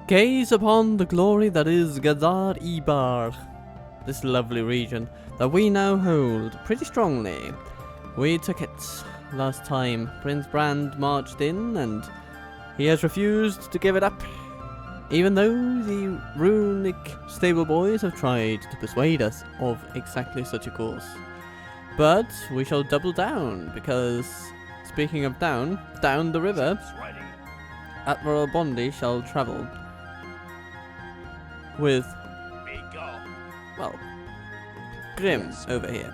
Gaze upon the glory that is Gadar Ibar, this lovely region that we now hold pretty strongly. We took it last time. Prince Brand marched in and he has refused to give it up, even though the runic stable boys have tried to persuade us of exactly such a course. But we shall double down, because speaking of down the river, Admiral Bondi shall travel with, well, Grim over here.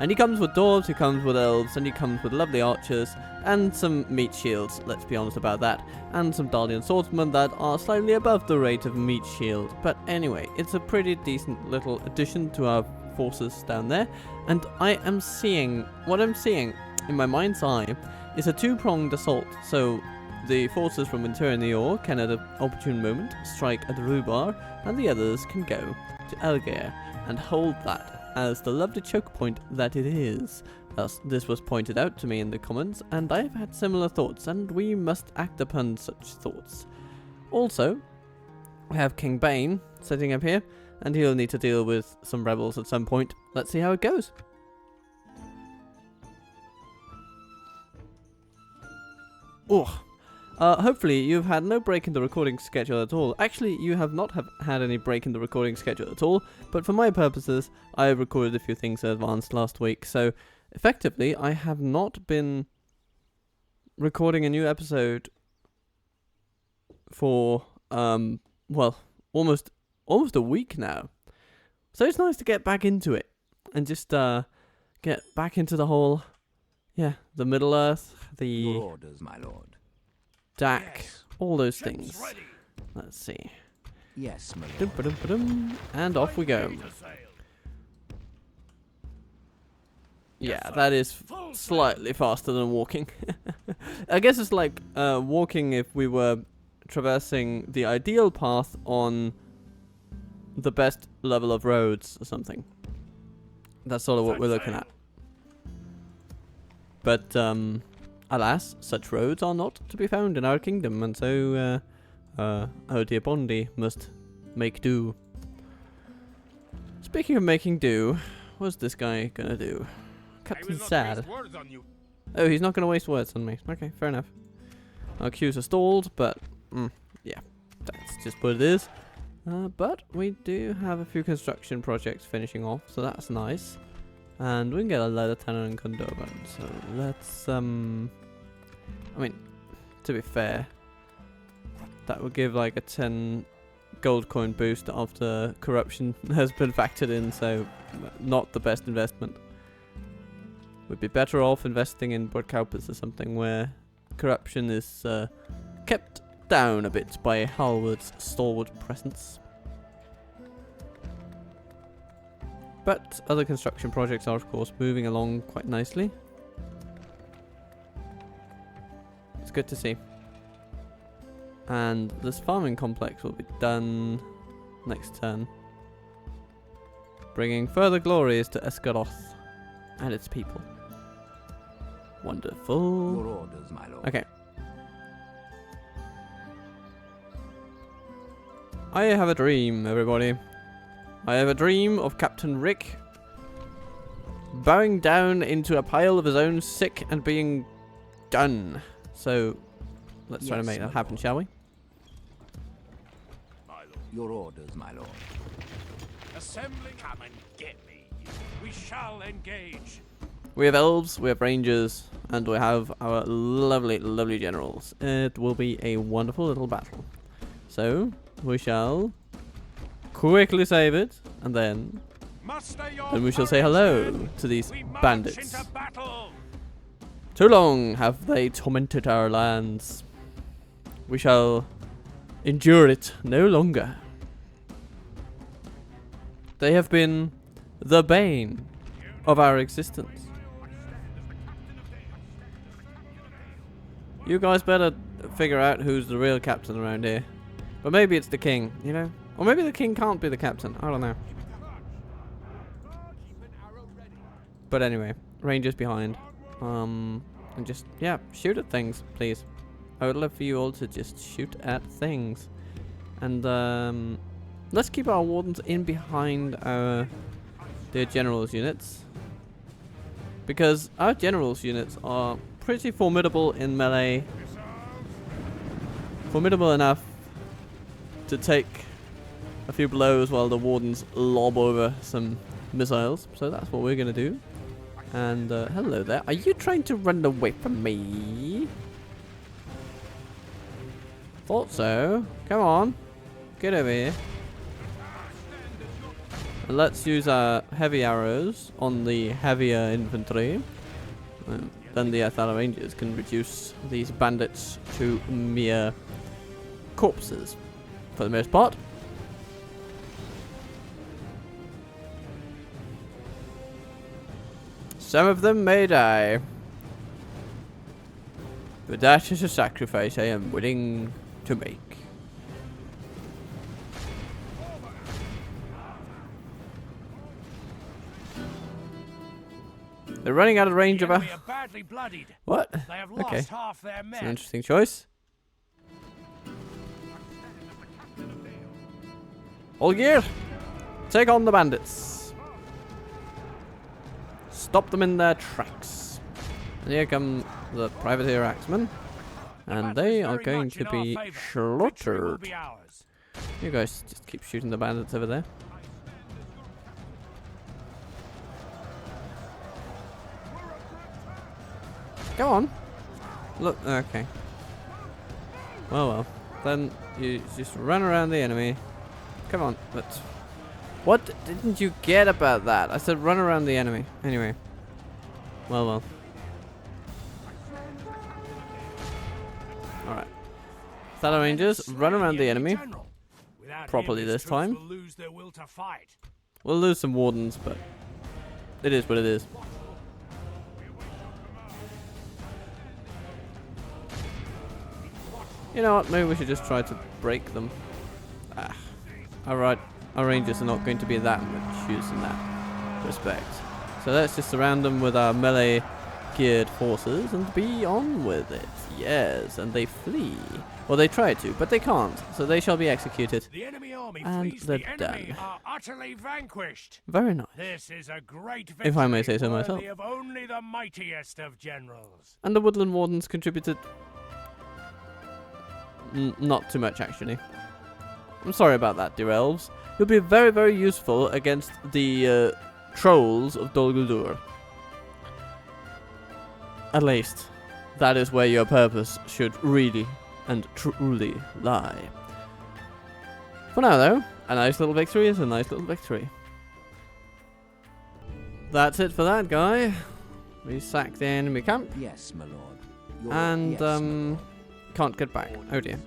And he comes with dwarves, he comes with elves, and he comes with lovely archers, and some meat shields, let's be honest about that, and some Dardian swordsmen that are slightly above the rate of meat shield. But anyway, it's a pretty decent little addition to our forces down there, and what I'm seeing in my mind's eye is a two-pronged assault. So the forces from Interior Nior can at an opportune moment strike at Rhubar, and the others can go to Elgair and hold that as the lovely choke point that it is. Thus, this was pointed out to me in the comments, and I've had similar thoughts, and we must act upon such thoughts. Also, we have King Bane sitting up here, and he'll need to deal with some rebels at some point. Let's see how it goes. Oh, hopefully you've had no break in the recording schedule at all. Actually, you have not had any break in the recording schedule at all, but for my purposes, I recorded a few things in advance last week, so effectively, I have not been recording a new episode for, well, almost a week now. So it's nice to get back into it and just get back into the whole, the Middle Earth, the Your orders, my lord. DAC, Yes. all those things. Let's see. Yes, my lord. Dum-ba-dum-ba-dum, and off we go. Yeah, that is slightly faster than walking. I guess it's like walking if we were traversing the ideal path on the best level of roads or something. That's sort of what we're looking at. But alas, such roads are not to be found in our kingdom, and so oh dear Bondi must make do. Speaking of making do, what's this guy gonna do? Captain Sad. Oh, he's not gonna waste words on me. Okay, fair enough. Our queues are stalled, but yeah, that's just what it is. But we do have a few construction projects finishing off, so that's nice. And we can get a leather tanner and Condovan. So let's I mean, to be fair, that would give like a 10 gold coin boost after corruption has been factored in, so not the best investment. We'd be better off investing in Borkaupis or something where corruption is kept down a bit by Halward's stalwart presence. But other construction projects are of course moving along quite nicely. It's good to see. And this farming complex will be done next turn, bringing further glories to Esgaroth and its people. Wonderful. Your orders, my lord. Okay. I have a dream, everybody. I have a dream of Captain Rick bowing down into a pile of his own sick and being done. So, let's try to make that happen, shall we? Your orders, my lord. Assembly, come and get me. We shall engage. We have elves, we have rangers, and we have our lovely, lovely generals. It will be a wonderful little battle. So, we shall quickly save it, and then we shall say hello to these bandits. Too long have they tormented our lands. We shall endure it no longer. They have been the bane of our existence. You guys better figure out who's the real captain around here. But maybe it's the king, you know? Or maybe the king can't be the captain. I don't know. But anyway, rangers behind. And just, yeah, shoot at things, please. I would love for you all to just shoot at things. And let's keep our wardens in behind their generals units. Because our generals units are pretty formidable in melee. Formidable enough to take a few blows while the wardens lob over some missiles. So that's what we're going to do. And hello there. Are you trying to run away from me? Thought so. Come on. Get over here. And let's use our heavy arrows on the heavier infantry. Then the Athala Rangers can reduce these bandits to mere corpses for the most part. Some of them may die, but that is a sacrifice I am willing to make. They're running out of range of a... What? Okay. That's an interesting choice. All gear! Take on the bandits. Stop them in their tracks. And here come the privateer axemen. And they are going to be slaughtered. You guys just keep shooting the bandits over there. Go on. Look, okay. Well. Then you just run around the enemy. Come on, let's... What didn't you get about that? I said run around the enemy. Anyway. Well. Alright. Athala Rangers, run around the enemy. Properly this time. We'll lose some wardens, but it is what it is. You know what? Maybe we should just try to break them. Alright. Our rangers are not going to be that much use in that respect. So let's just surround them with our melee geared forces and be on with it. Yes, and they flee. Well, they try to, but they can't. So they shall be executed. The enemy army and flees, they're the enemy done. are utterly vanquished. Very nice. This is a great victory, if I may say so myself. worthy of only the mightiest of generals. And the woodland wardens contributed not too much, actually. I'm sorry about that, dear elves. You'll be very, very useful against the trolls of Dol Guldur. At least, that is where your purpose should really and truly lie. For now, though, a nice little victory is a nice little victory. That's it for that guy. We sacked the enemy camp. Yes, my lord. And, yes, my lord. can't get back. Oh dear.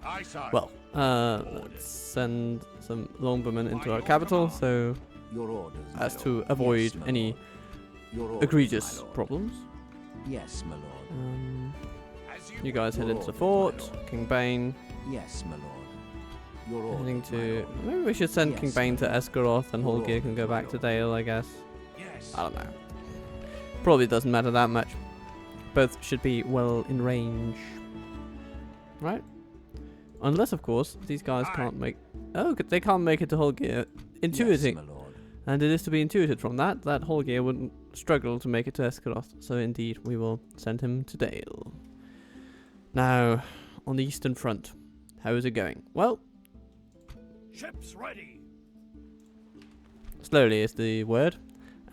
Aye, sir. Well, let's send some longbowmen into our capital, so Your orders, my as lord. to avoid Yes, my any lord. Your orders, egregious my lord. problems. Yes, my lord. You guys head Your into the orders, my fort. lord. King Bane Yes, my lord. Your orders, heading my to... lord. Maybe we should send Yes, King Bane my to lord. Esgaroth and Your Holgear can orders, go my back to lord. Dale, I guess. Yes. I don't know. Probably doesn't matter that much. Both should be well in range. Right? Unless, of course, these guys can't make... Oh, they can't make it to Holgear. Intuiting. Yes, my lord. And it is to be intuited from that Holgear wouldn't struggle to make it to Esgaroth. So indeed, we will send him to Dale. Now, on the Eastern Front, how is it going? Well, Ships ready. slowly is the word.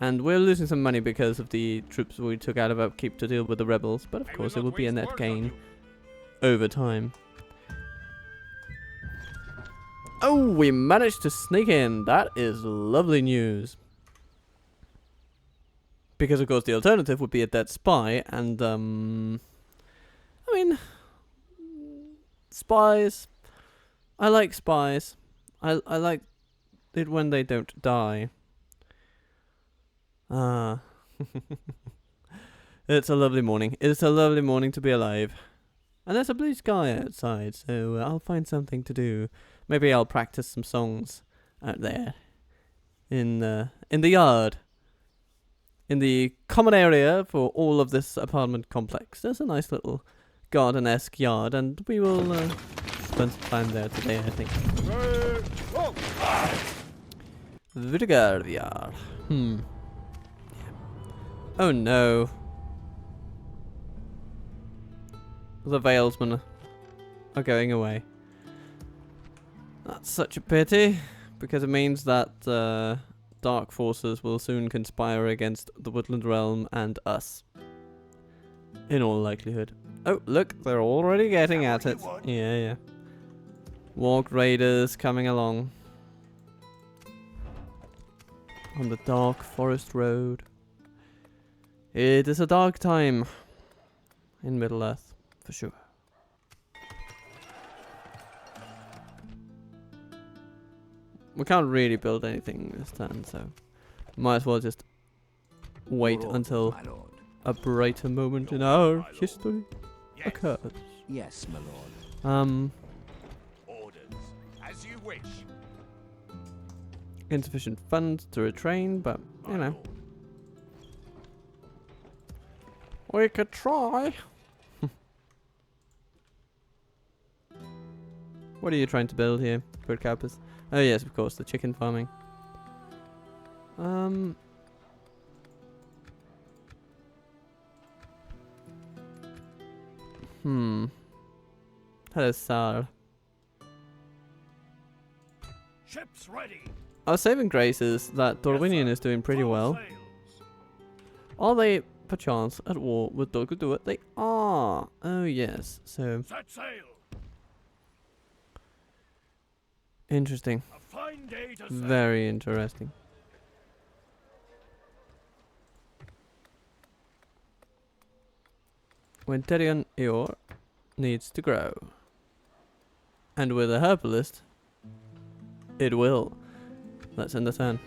And we're losing some money because of the troops we took out of upkeep to deal with the rebels. But of course, it will be a net gain over time. Oh, we managed to sneak in. That is lovely news. Because, of course, the alternative would be a dead spy. And, I mean, spies. I like spies. I like it when they don't die. Ah. It's a lovely morning. It's a lovely morning to be alive. And there's a blue sky outside, so I'll find something to do. Maybe I'll practice some songs out there in the yard, in the common area for all of this apartment complex. There's a nice little garden-esque yard, and we will spend some time there today, I think. The garden yard. Oh no. The Valesmen are going away. That's such a pity, because it means that dark forces will soon conspire against the Woodland Realm and us. In all likelihood. Oh, look, they're already getting at it. Yeah. Warg Raiders coming along. On the dark forest road. It is a dark time in Middle-earth, for sure. We can't really build anything this turn, so might as well just wait until a brighter moment in our history occurs. Yes, my lord. Orders, as you wish. Insufficient funds to retrain, but you know, we could try. What are you trying to build here, Birdcappers? Oh yes, of course, the chicken farming. Hello, Sar. Ships ready. Our saving grace is that Dorwinion is doing pretty well. Are they, perchance, at war with Dol Guldur? They are. Oh yes, so Set sail. interesting. A fine day to sail. Very interesting. When Terion Eor needs to grow. And with a herbalist, it will. Let's end the turn.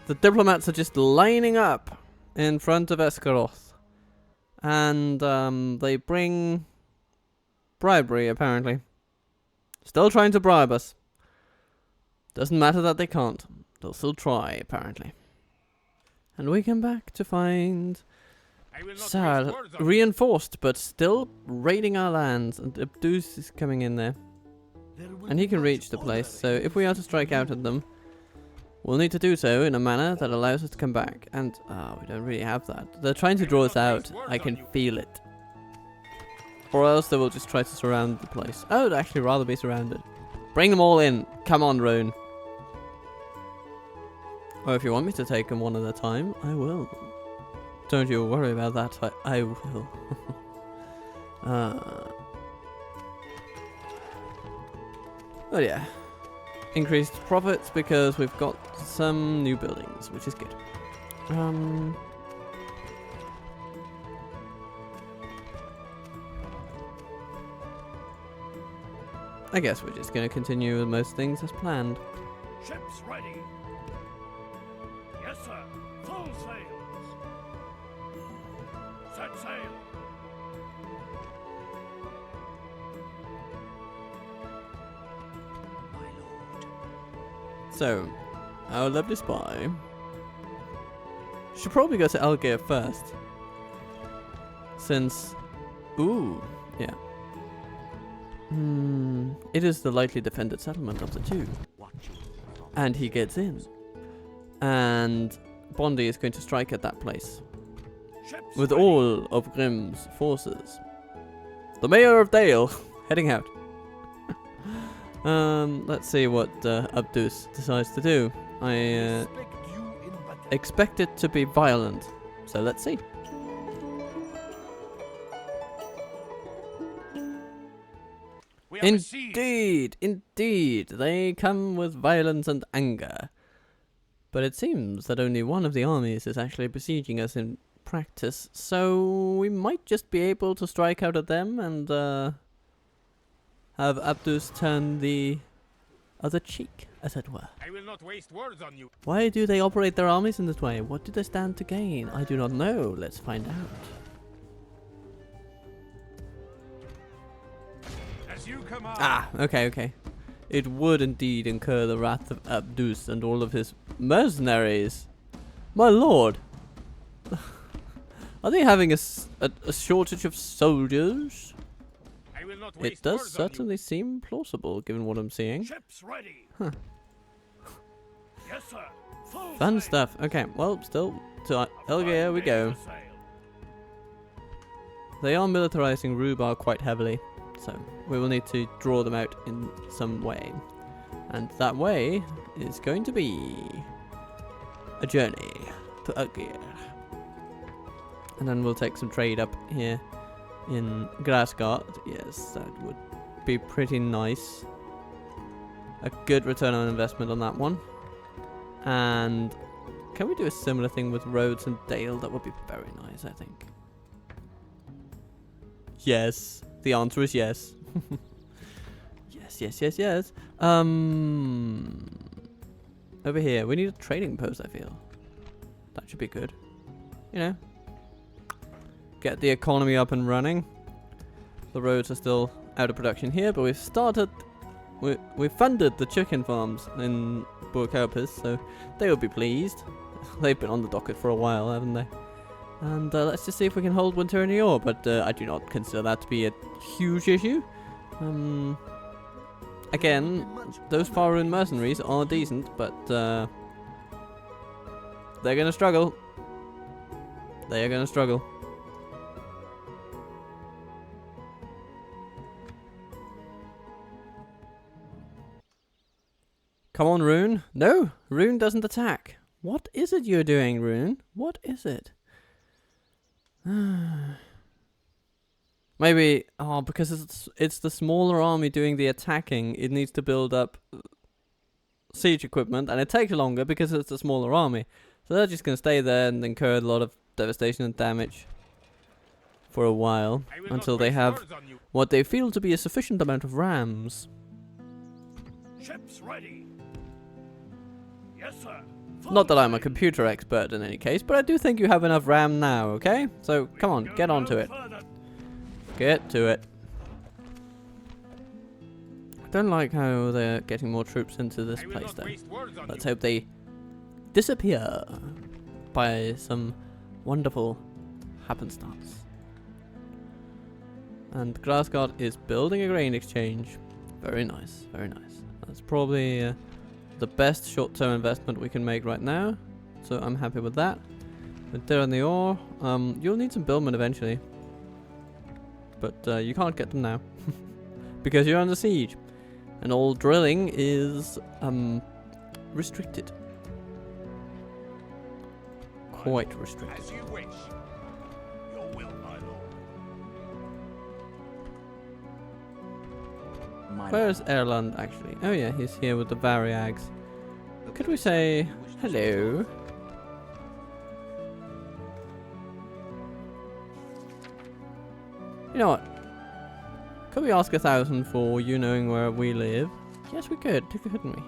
The diplomats are just lining up in front of Escaroth. And they bring bribery, apparently. Still trying to bribe us. Doesn't matter that they can't. They'll still try, apparently. And we come back to find Sar reinforced, but still raiding our lands. And Abdus is coming in there. And he can reach the place, so if we are to strike out at them, we'll need to do so in a manner that allows us to come back. And, we don't really have that. They're trying to draw us out. I can feel it. Or else they will just try to surround the place. I would actually rather be surrounded. Bring them all in. Come on, Rune. Or if you want me to take them one at a time, I will. Don't you worry about that. I will. Oh yeah. Increased profits because we've got some new buildings, which is good. I guess we're just going to continue with most things as planned. Ships ready. Yes, sir. Full sails. Set sail. My lord. So, our lovely spy should probably go to Algier first. Since... Ooh, yeah. It is the lightly defended settlement of the two. And he gets in. And Bondi is going to strike at that place. Ships With ready. all of Grimm's forces. The Mayor of Dale heading out. Let's see what Abdus decides to do. I expect it to be violent. So let's see. We are besieged. Indeed, they come with violence and anger. But it seems that only one of the armies is actually besieging us in practice, so we might just be able to strike out at them and have Abdus turn the other cheek, as it were. I will not waste words on you. Why do they operate their armies in this way? What do they stand to gain? I do not know. Let's find out. As you command. Ah, okay. it would indeed incur the wrath of Abdus and all of his mercenaries. My lord! Are they having a shortage of soldiers? I will not It waste does words on you. certainly seem plausible, given what I'm seeing. Ships ready. Huh. Yes, sir. Full Fun sail. stuff. Okay, well, still, to A Elgeir fine we day go. to sail. They are militarizing Rhubarb quite heavily, so we will need to draw them out in some way. And that way is going to be a journey to Elgeir. And then we'll take some trade up here in Grassgard. Yes, that would be pretty nice. A good return on investment on that one. And can we do a similar thing with Rhodes and Dale? That would be very nice, I think. Yes. The answer is yes. Yes, yes, yes, yes. Over here, we need a trading post, I feel. That should be good. You know. Get the economy up and running. The roads are still out of production here, but we've started... We've funded the chicken farms in Burkopis, so they will be pleased. They've been on the docket for a while, haven't they? And let's just see if we can hold Winter in York, but I do not consider that to be a huge issue. Again, those Faroon mercenaries are decent, but they're gonna struggle. They are gonna struggle. Come on, Rune. No, Rune doesn't attack. What is it you're doing, Rune? What is it? Maybe, because it's the smaller army doing the attacking, it needs to build up siege equipment, and it takes longer because it's a smaller army. So they're just going to stay there and incur a lot of devastation and damage for a while, until they have what they feel to be a sufficient amount of rams. Ships ready. Yes, sir. Not that I'm a computer expert in any case, but I do think you have enough RAM now, okay? So, come on, get onto it. Get to it. I don't like how they're getting more troops into this place, though. Let's hope they disappear by some wonderful happenstance. And Grassgard is building a grain exchange. Very nice, very nice. That's probably... the best short-term investment we can make right now, so I'm happy with that. With there on the ore, you'll need some billmen eventually, but you can't get them now because you're under siege, and all drilling is restricted, quite restricted. As you wish. Your will, my lord. Where's Erland actually? Oh yeah, he's here with the Variags. Could we say hello? You know what? Could we ask 1,000 for you knowing where we live? Yes, we could, couldn't we?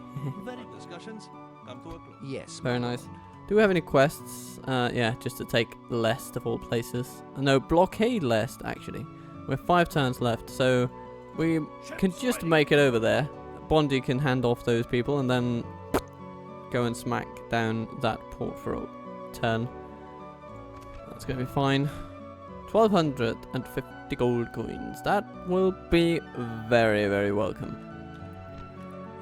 Discussions come to a close. Yes. Very nice. Do we have any quests? Yeah, just to take Lest of all places. No, blockade Lest actually. We have 5 turns left, so we can just make it over there. Bondi can hand off those people and then go and smack down that port for a turn. That's going to be fine. 1,250 gold coins. That will be very, very welcome.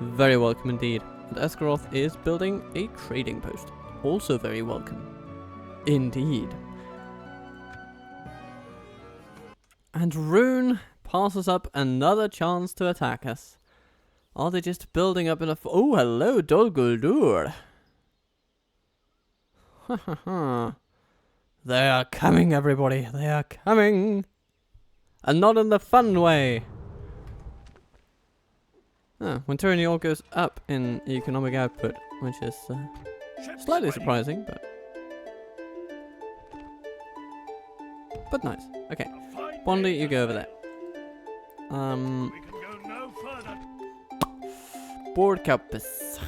Very welcome indeed. And Esgaroth is building a trading post. Also very welcome. Indeed. And Rune passes up another chance to attack us. Are they just building up enough? Oh, hello, Dol Guldur. Ha ha ha. They are coming, everybody. They are coming. And not in the fun way. When Tyranny goes up in economic output, which is slightly surprising, but nice. Okay. Bondi, you go over there. We can go no further. Board compass.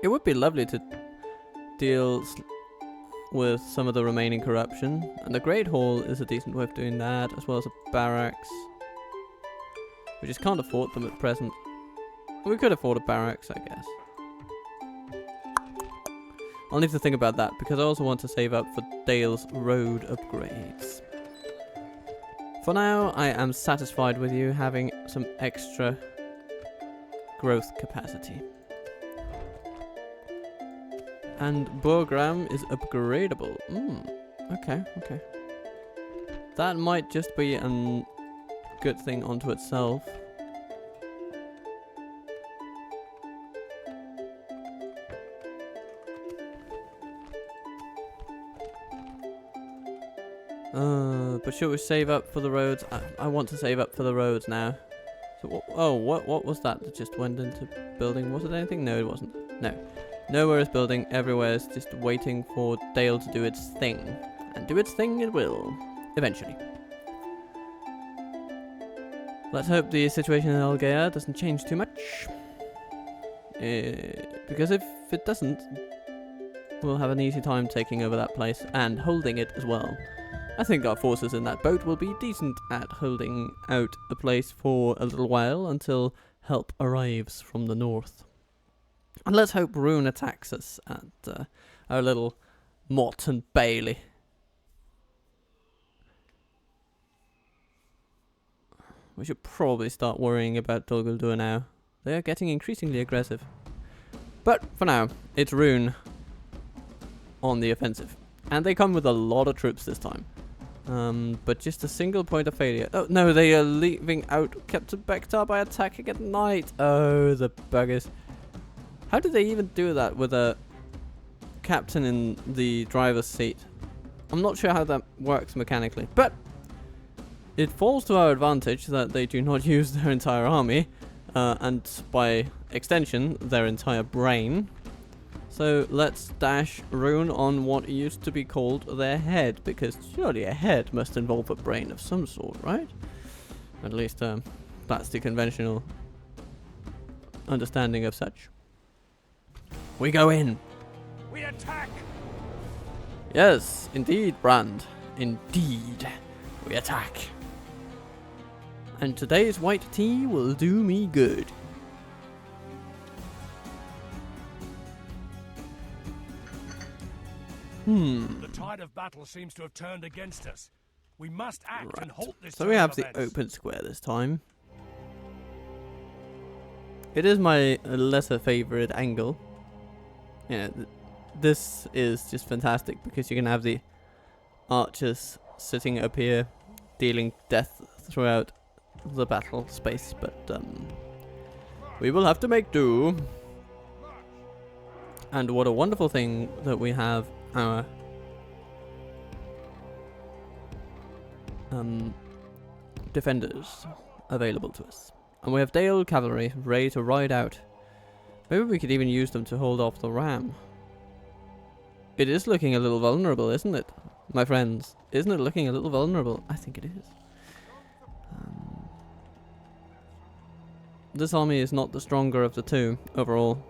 It would be lovely to deal with some of the remaining corruption, and the Great Hall is a decent way of doing that, as well as a barracks. We just can't afford them at present. We could afford a barracks, I guess. I'll need to think about that, because I also want to save up for Dale's road upgrades. For now, I am satisfied with you having some extra growth capacity. And Borgram is upgradable. Okay, okay. That might just be a good thing onto itself. But should we save up for the roads? I want to save up for the roads now. So what was that that just went into building? Was it anything? No, it wasn't. No. Nowhere is building. Everywhere is just waiting for Dale to do its thing. And do its thing it will. Eventually. Let's hope the situation in Algaia doesn't change too much. Because if it doesn't, we'll have an easy time taking over that place and holding it as well. I think our forces in that boat will be decent at holding out the place for a little while until help arrives from the north. And let's hope Rune attacks us at our little Mott and Bailey. We should probably start worrying about Dol Guldur now. They are getting increasingly aggressive. But for now, it's Rune on the offensive. And they come with a lot of troops this time. But just a single point of failure. Oh no, they are leaving out Captain Bektar by attacking at night. Oh, the buggers. How did they even do that with a captain in the driver's seat? I'm not sure how that works mechanically, but it falls to our advantage that they do not use their entire army, and by extension, their entire brain. So let's dash Rune on what used to be called their head, because surely a head must involve a brain of some sort, right? At least that's the conventional understanding of such. We go in. We attack. Yes, indeed, Brand. Indeed, we attack. And today's white tea will do me good. The tide of battle seems to have turned against us. We must act and halt this. So we have the open square this time. It is my lesser favorite angle. Yeah, this is just fantastic because you can have the archers sitting up here dealing death throughout the battle space, but we will have to make do. And what a wonderful thing that we have our defenders available to us. And we have Dale cavalry ready to ride out. Maybe we could even use them to hold off the ram. It is looking a little vulnerable, isn't it? My friends, isn't it looking a little vulnerable? I think it is. This army is not the stronger of the two overall.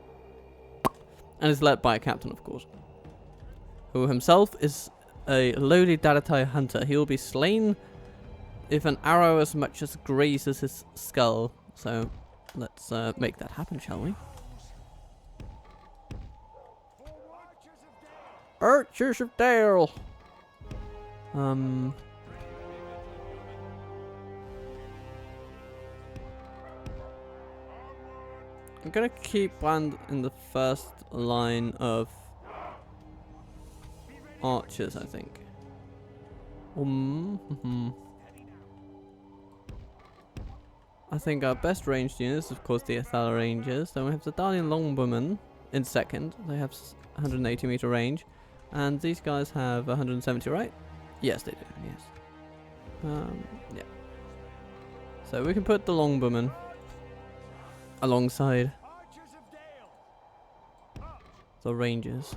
And is led by a captain, of course, who himself is a lowly Dadatai hunter. He will be slain if an arrow as much as grazes his skull. So let's make that happen, shall we? Archers of Dale. I'm gonna keep Brand in the first line of archers, I think. I think our best ranged units, of course, the Athala Rangers. Then we have the Darlian Longbowmen in second. They have 180 meter range. And these guys have 170, right? Yes, they do, yes. Yeah. So we can put the Longbowmen alongside the Rangers.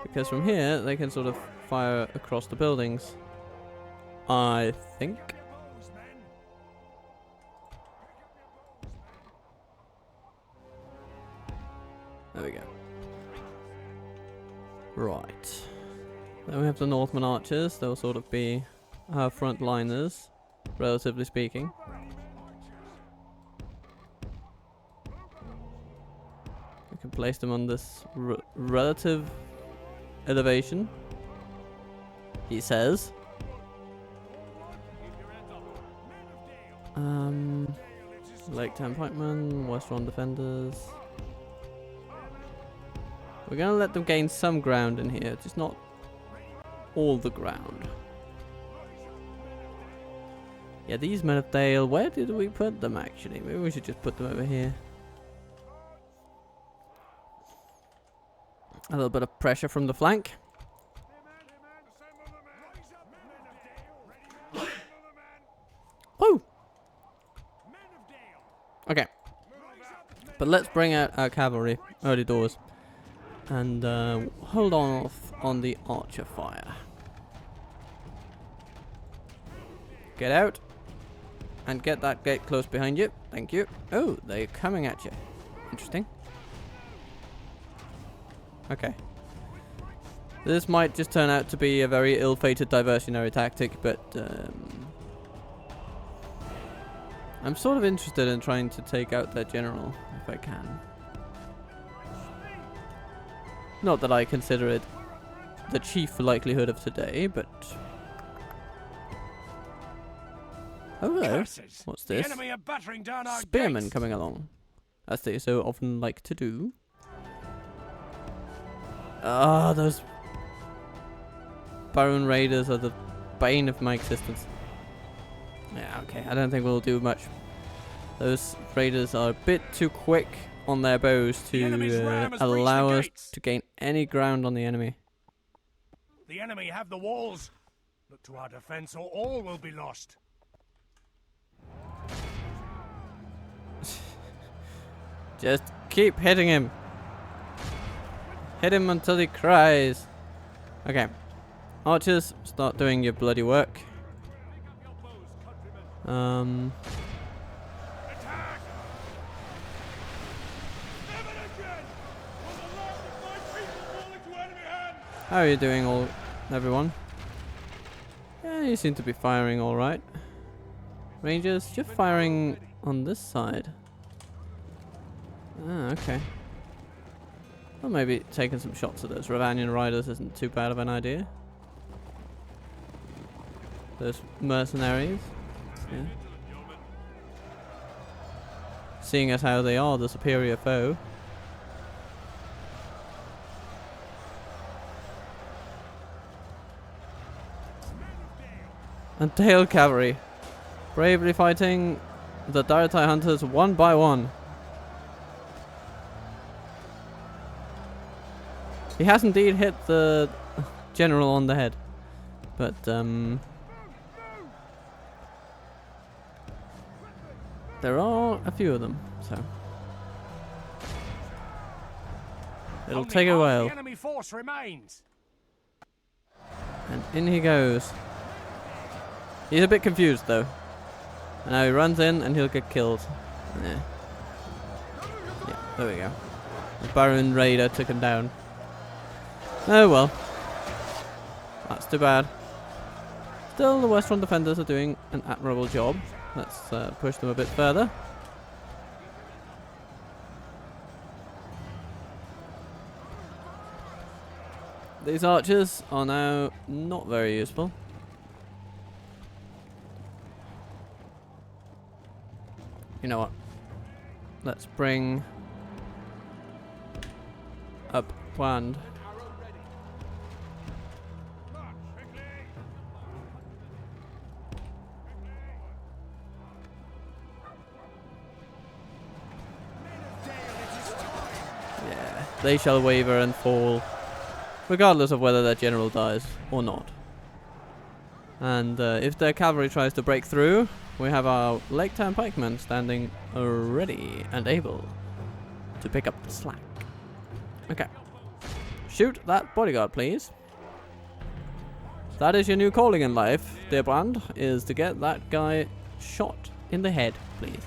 Because from here, they can sort of fire across the buildings. I think. There we go. Right. Then we have the Northman archers. They'll sort of be our frontliners. relatively speaking. We can place them on this relative elevation, he says. Lake Town Pikemen, Westron Defenders. We're gonna let them gain some ground in here, just not all the ground. Yeah, these Men of Dale, where did we put them actually? Maybe we should just put them over here. A little bit of pressure from the flank. Woo! Okay. But let's bring out our cavalry early doors. And hold on off on the archer fire. Get out. And get that gate close behind you. Thank you. Oh, they're coming at you. Interesting. Okay. This might just turn out to be a very ill-fated diversionary tactic, but I'm sort of interested in trying to take out their general, if I can. Not that I consider it the chief likelihood of today, but... Oh, hello. What's this? Spearmen coming along, as they so often like to do. Ah, those Baron Raiders are the bane of my existence. Yeah, okay, I don't think we'll do much. Those Raiders are a bit too quick on their bows to allow us to gain any ground on the enemy. The enemy have the walls. Look to our defense or all will be lost. Just keep hitting him. Hit him until he cries. Okay. Archers, start doing your bloody work. How are you doing, everyone? Yeah, you seem to be firing all right. Rangers, you're firing on this side. Ah, okay. Well, maybe taking some shots at those Ravanian riders isn't too bad of an idea. Those mercenaries. Yeah. Seeing as how they are the superior foe. And Dale Cavalry. Bravely fighting the Daratai Hunters one by one. He has indeed hit the general on the head. But, there are a few of them, so it'll take a while. The enemy force remains. And in he goes. He's a bit confused though. And now he runs in and he'll get killed. Yeah, there we go. The Baron Raider took him down. Oh well. That's too bad. Still, the Westron defenders are doing an admirable job. Let's push them a bit further. These archers are now not very useful. You know what? Let's bring up Wand. They shall waver and fall, regardless of whether their general dies or not. And if their cavalry tries to break through, we have our Lake Town pikemen standing ready and able to pick up the slack. Okay. Shoot that bodyguard, please. That is your new calling in life, dear Brand, is to get that guy shot in the head, please.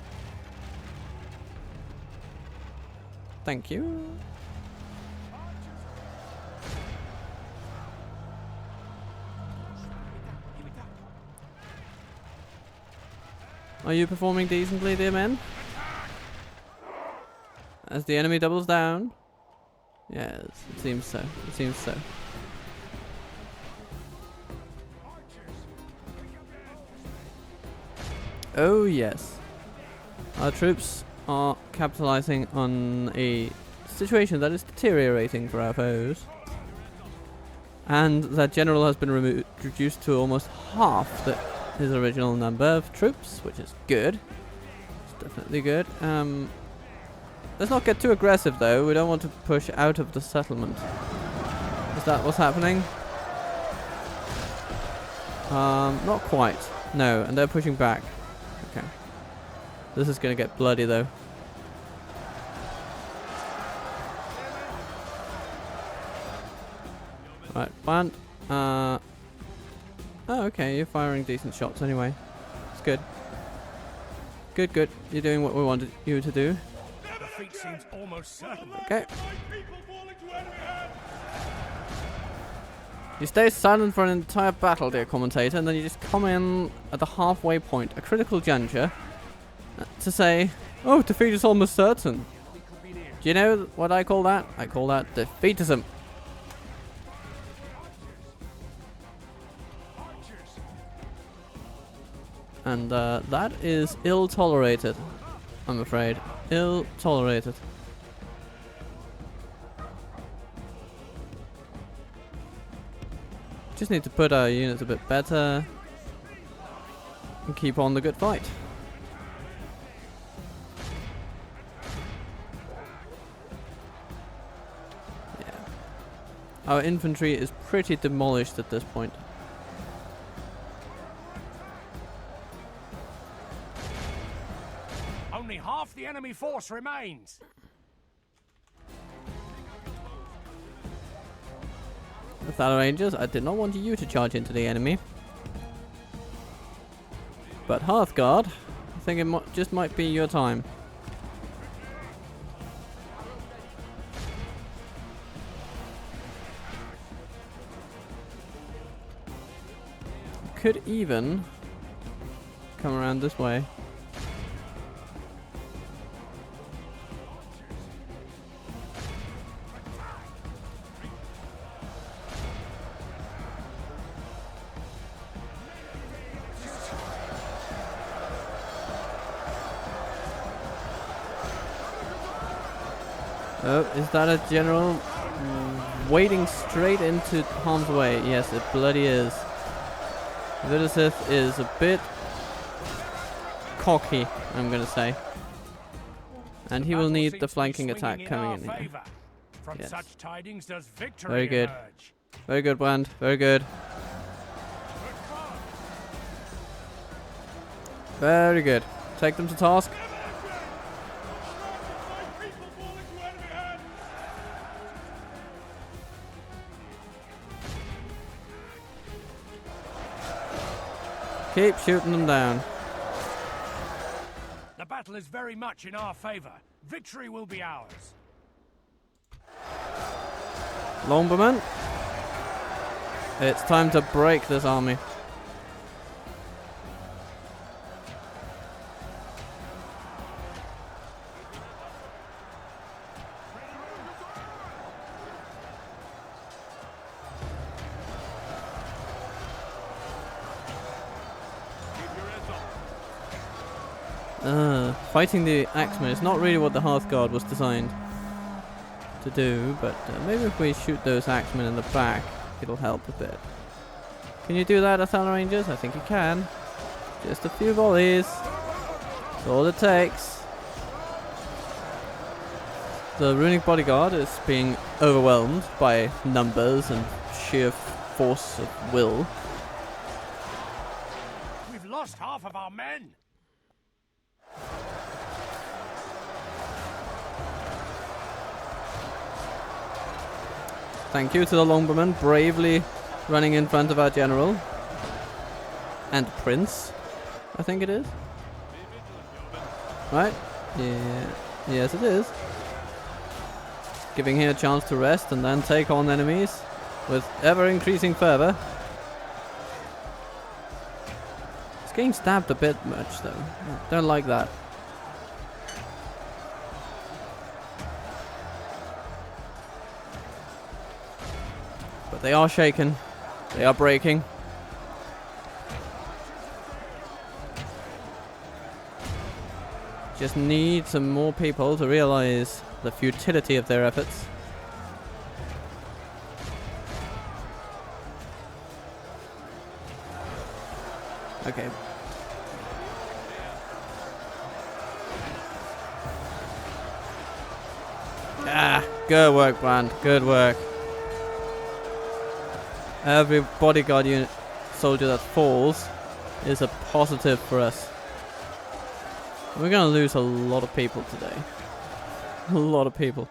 Thank you. Are you performing decently, dear men? As the enemy doubles down. Yes, it seems so. It seems so. Oh yes. Our troops are capitalizing on a situation that is deteriorating for our foes. And that general has been reduced to almost half his original number of troops, which is good. It's definitely good. Let's not get too aggressive though. We don't want to push out of the settlement. Is that what's happening? Not quite. No, and they're pushing back. Okay. This is gonna get bloody though. Right, plant. Oh, okay, you're firing decent shots anyway. It's good. Good, good. You're doing what we wanted you to do. Defeat seems almost certain. Okay. You stay silent for an entire battle, dear commentator, and then you just come in at the halfway point, a critical juncture, to say, oh, defeat is almost certain. Do you know what I call that? I call that defeatism. And that is ill-tolerated, I'm afraid. Ill-tolerated. Just need to put our units a bit better and keep on the good fight. Yeah. Our infantry is pretty demolished at this point. Only half the enemy force remains. The Thaler Rangers, I did not want you to charge into the enemy. But Hearthguard, I think it just might be your time. Could even come around this way. Oh, is that a general wading straight into harm's way? Yes, it bloody is. Vindsvept is a bit cocky, I'm gonna say. And he will need the flanking attack coming in here. From yes. such tidings does victory Very good. emerge. Very good, Bland. Very good. Very good. Take them to task. Keep shooting them down. The battle is very much in our favor. Victory will be ours. Lumberman. It's time to break this army. Fighting the Axemen is not really what the Hearthguard was designed to do, but maybe if we shoot those Axemen in the back, it'll help a bit. Can you do that, Thaler Rangers? I think you can. Just a few volleys. That's all it takes. The Runic Bodyguard is being overwhelmed by numbers and sheer force of will. We've lost half of our men. Thank you to the Lumberman, bravely running in front of our general. And Prince, I think it is. Right? Yeah. Yes, it is. Giving him a chance to rest and then take on enemies with ever-increasing fervor. He's getting stabbed a bit much though. Don't like that. But they are shaken. They are breaking. Just need some more people to realize the futility of their efforts. Okay. Ah, good work, Brand. Good work. Every bodyguard unit soldier that falls is a positive for us. We're gonna lose a lot of people today. A lot of people.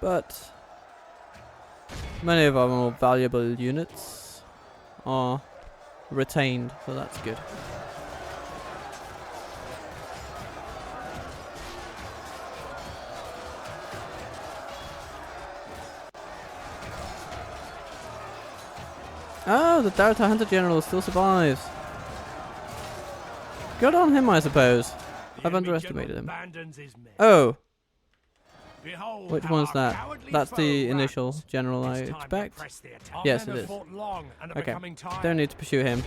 But many of our more valuable units are retained, so that's good. Oh, the Darata Hunter General still survives. Good on him, I suppose. I've underestimated him. Oh. Which one's that? That's the initial general, I expect. Yes, it is. Okay, don't need to pursue him.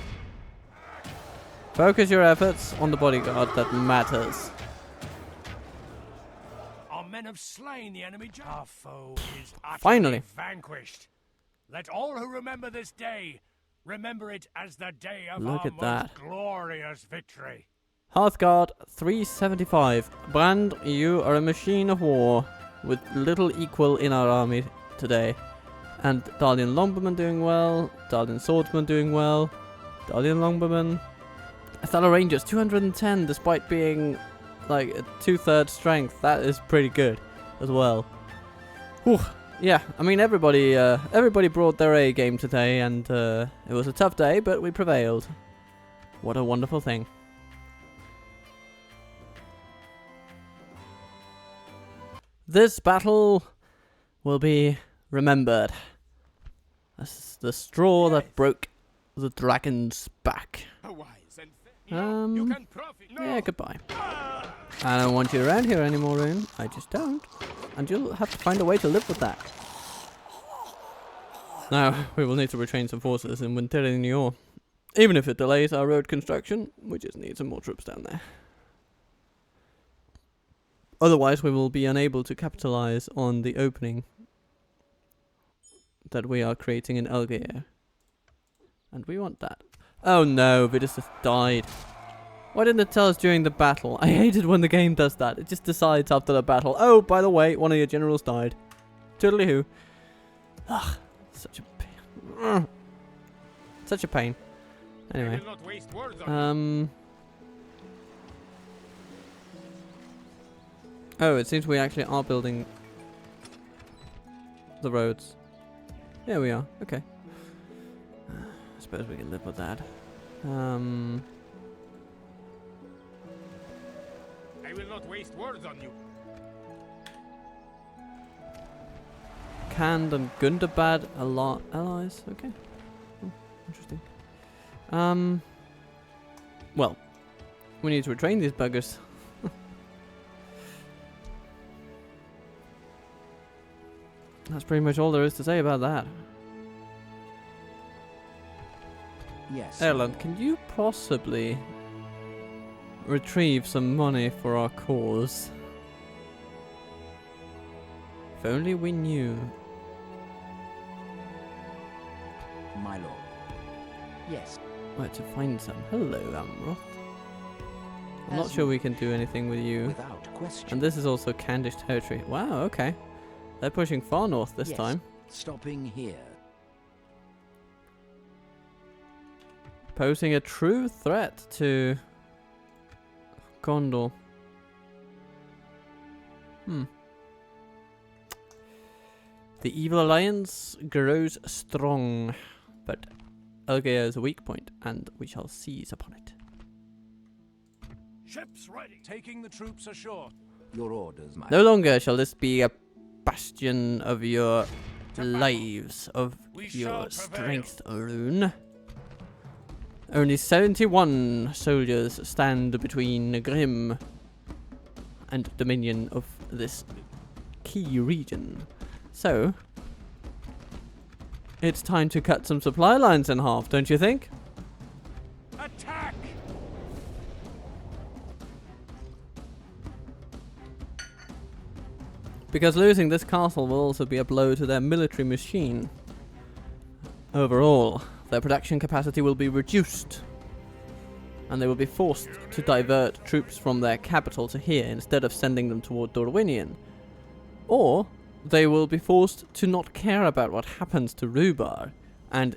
Focus your efforts on the bodyguard that matters. Our men have slain the enemy. Our foe is Finally vanquished. Let all who remember this day remember it as the day of Look our at that. most glorious victory. Hearthguard 375. Brand, you are a machine of war with little equal in our army today. And Darlian Longboman doing well, Darlian Swordsman doing well, Darlian Longboman. Athala Rangers 210 despite being like a 2/3 strength. That is pretty good as well. Whew. Yeah, I mean everybody brought their A game today, and it was a tough day, but we prevailed. What a wonderful thing. This battle will be remembered as the straw that broke the dragon's back. Yeah, goodbye. I don't want you around here anymore, Rune. I just don't. And you'll have to find a way to live with that. Now, we will need to retrain some forces in Winterinior. Even if it delays our road construction, we just need some more troops down there. Otherwise, we will be unable to capitalize on the opening that we are creating in Elgeir. And we want that. Oh no, Vidus has died. Why didn't it tell us during the battle? I hate it when the game does that. It just decides after the battle. Oh, by the way, one of your generals died. Toodly-hoo. Ugh, such a pain. Such a pain. Anyway. Oh, it seems we actually are building the roads. Yeah, we are. Okay. I suppose we can live with that. I will not waste words on you. Canned and Gundabad allies. Okay. Oh, interesting. Well, we need to retrain these buggers. That's pretty much all there is to say about that. Yes. Erland, can you possibly retrieve some money for our cause? If only we knew. My lord. Yes. Where to find some. Hello, Amroth. I'm not sure we can do anything with you. Without question. And this is also Candish territory. Wow, okay. They're pushing far north this time. Stopping here. Posing a true threat to Gondor. The evil alliance grows strong, but Elgeir is a weak point, and we shall seize upon it. Ships ready. Taking the troops ashore. Your orders, my No longer shall this be a bastion of your lives of We shall your prevail. strength rune. Only 71 soldiers stand between Grim and dominion of this key region. So, it's time to cut some supply lines in half, don't you think? Attack! Because losing this castle will also be a blow to their military machine. Overall, their production capacity will be reduced, and they will be forced to divert troops from their capital to here instead of sending them toward Dorwinion. Or they will be forced to not care about what happens to Rhubar, and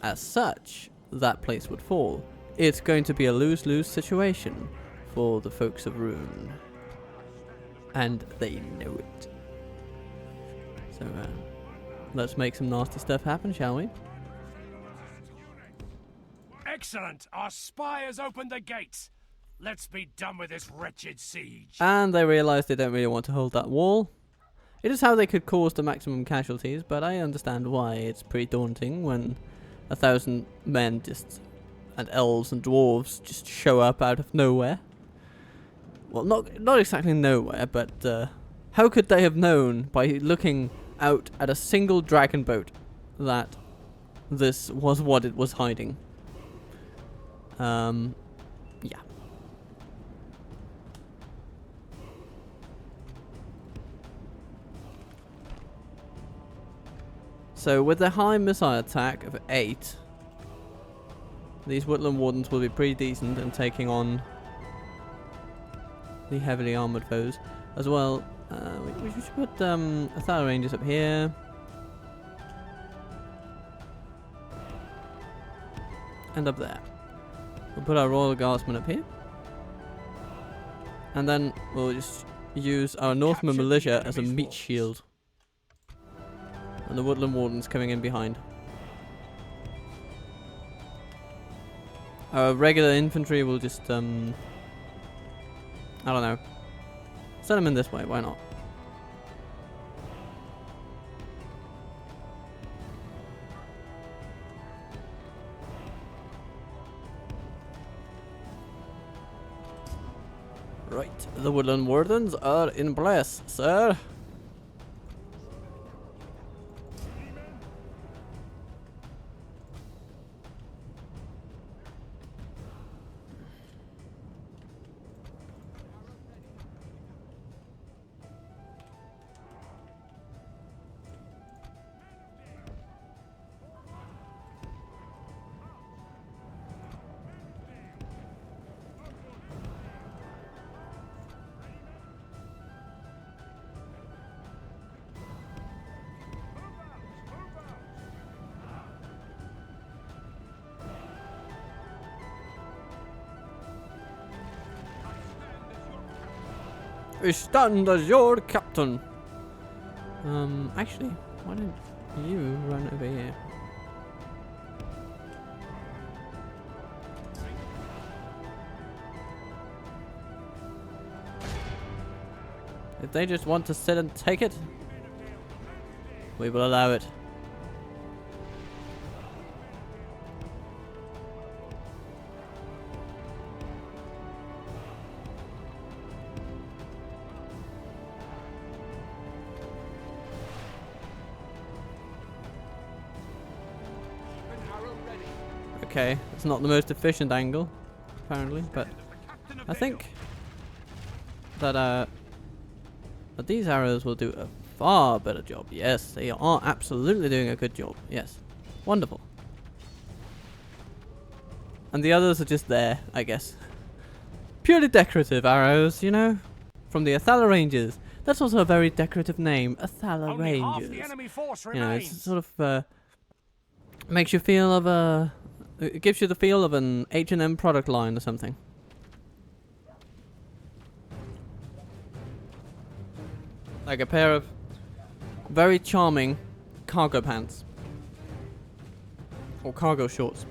as such, that place would fall. It's going to be a lose-lose situation for the folks of Rune. And they know it. So, let's make some nasty stuff happen, shall we? Excellent! Our spy has opened the gates. Let's be done with this wretched siege. And they realise they don't really want to hold that wall. It is how they could cause the maximum casualties, but I understand why. It's pretty daunting when 1,000 men and elves and dwarves just show up out of nowhere. Well, not exactly nowhere, but how could they have known by looking out at a single dragon boat that this was what it was hiding? Yeah. So with their high missile attack of 8, these woodland wardens will be pretty decent in taking on the heavily armored foes as well. We should put 1,000 rangers up here, and up there. We'll put our royal guardsmen up here, and then we'll just use our Northman militia as a meat shield, and the woodland wardens coming in behind. Our regular infantry will just I don't know. Send them in this way, why not? Right, the woodland wardens are in place, sir. I stand as your captain. Actually, why don't you run over here? If they just want to sit and take it, we will allow it. Okay, it's not the most efficient angle, apparently, but I think that these arrows will do a far better job. Yes, they are absolutely doing a good job. Yes, wonderful. And the others are just there, I guess. Purely decorative arrows, you know, from the Athala Rangers. That's also a very decorative name, Athala Only half Rangers. the enemy force You know, remains. it's sort of makes you feel of a. It gives you the feel of an H&M product line or something. Like a pair of very charming cargo pants. Or cargo shorts.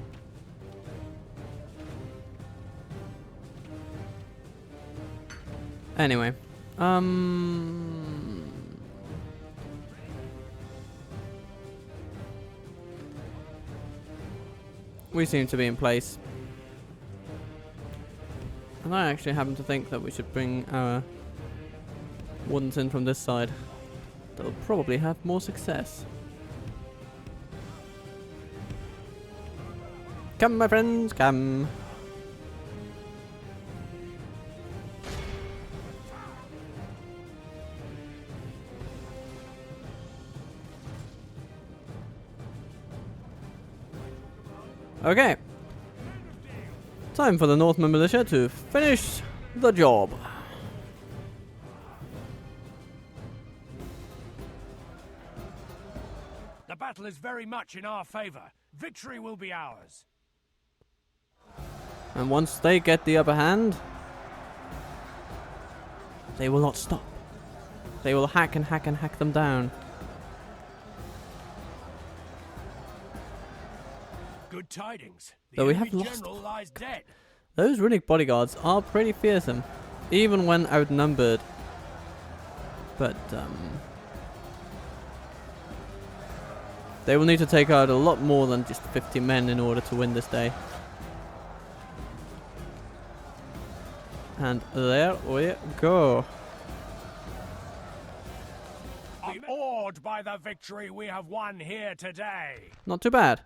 Anyway. we seem to be in place. And I actually happen to think that we should bring our wardens in from this side. They'll probably have more success. Come, my friends, come. Okay. Time for the Northman militia to finish the job. The battle is very much in our favor. Victory will be ours. And once they get the upper hand, they will not stop. They will hack and hack and hack them down. Good tidings. The Though we have enemy lost. general lies dead. Those runic bodyguards are pretty fearsome, even when outnumbered. But they will need to take out a lot more than just 50 men in order to win this day. And there we go. I'm awed by the victory we have won here today. Not too bad.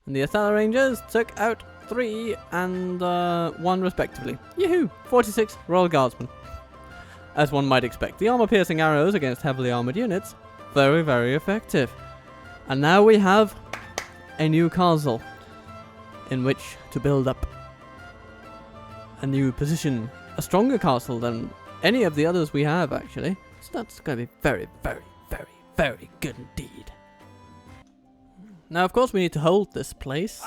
And the Othala Rangers took out 3 and 1 respectively. Yahoo! 46 Royal Guardsmen. As one might expect, the armor-piercing arrows against heavily armored units, very, very effective. And now we have a new castle in which to build up a new position. A stronger castle than any of the others we have, actually. So that's going to be very, very, very, very good indeed. Now, of course, we need to hold this place.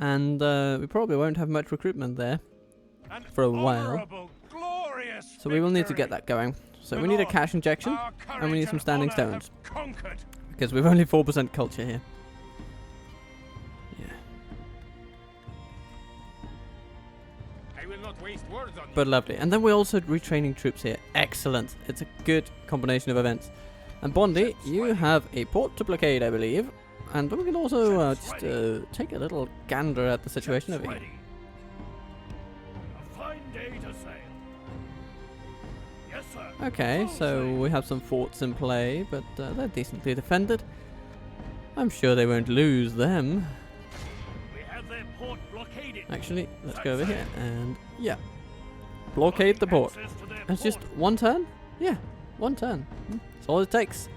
And we probably won't have much recruitment there for a while. So we will need to get that going. So we need a cash injection, and we need some standing stones. Because we've only 4% culture here. Yeah. But lovely. And then we're also retraining troops here. Excellent. It's a good combination of events. And Bondi, you have a port to blockade, I believe. And we can also just take a little gander at the situation over here. A fine day to sail. Yes, sir. Okay, so we have some forts in play, but they're decently defended. I'm sure they won't lose them. We have their port blockaded. Actually, let's go over here and yeah. Blockade the port. It's just one turn? Yeah, one turn. That's all it takes.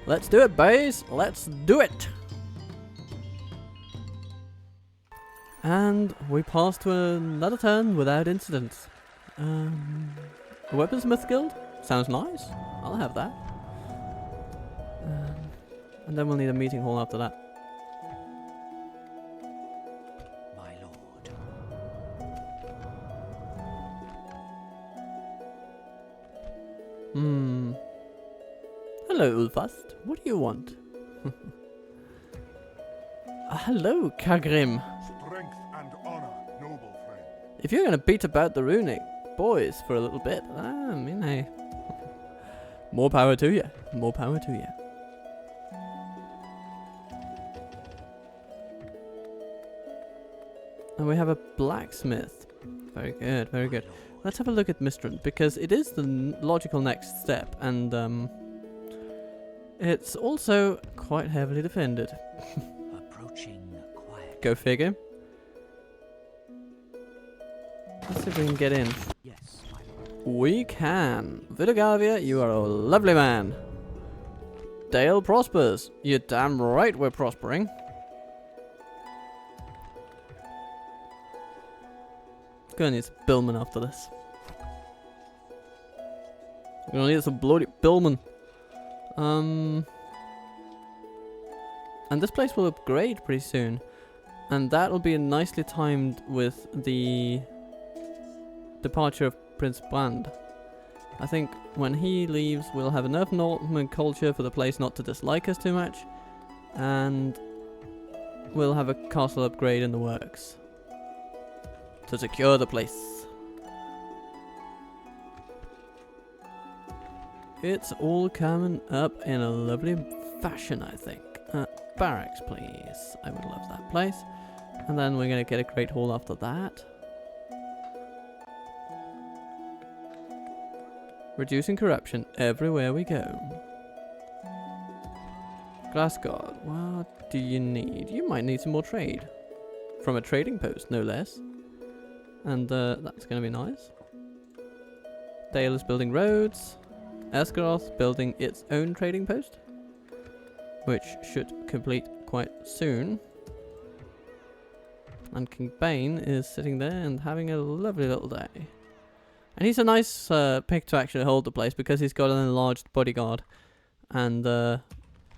Let's do it, boys. Let's do it. And we pass to another turn without incidents. A weaponsmith guild? Sounds nice. I'll have that. And then we'll need a meeting hall after that. My lord. Hello, Ulfast. What do you want? Hello, Kagrim. Strength and honor, noble friend. If you're gonna beat about the runic boys for a little bit, I mean, hey, more power to you. More power to you. And we have a blacksmith. Very good, very good. Let's have a look at Mistrand, because it is the logical next step, and it's also quite heavily defended. Approaching quiet. Go figure. Let's see if we can get in. Yes, my lord. We can. Vidogavia, you are a lovely man. Dale prospers. You're damn right we're prospering. Gonna need some billmen after this. We're gonna need some bloody billmen. And this place will upgrade pretty soon. And that'll be nicely timed with the departure of Prince Brand. I think when he leaves, we'll have enough Northman culture for the place not to dislike us too much. And we'll have a castle upgrade in the works to secure the place. It's all coming up in a lovely fashion, I think. Barracks, please. I would love that place. And then we're going to get a Great Hall after that. Reducing corruption everywhere we go. Glass guard, what do you need? You might need some more trade. From a trading post, no less. And that's going to be nice. Dale is building roads. Esgaroth building its own trading post, which should complete quite soon. And King Bane is sitting there and having a lovely little day. And he's a nice pick to actually hold the place because he's got an enlarged bodyguard. And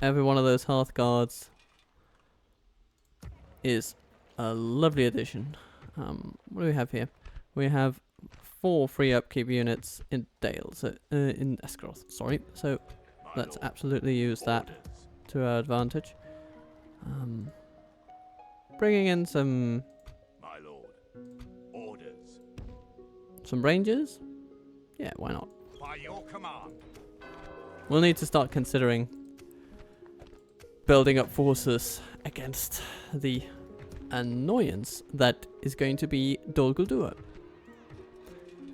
every one of those hearth guards is a lovely addition. What do we have here? We have 4 free upkeep units in Dale, so in Esgaroth, sorry. So let's absolutely use that to our advantage. Bringing in some some rangers. Yeah, why not? By your command. We'll need to start considering building up forces against the annoyance that is going to be Dol Guldur.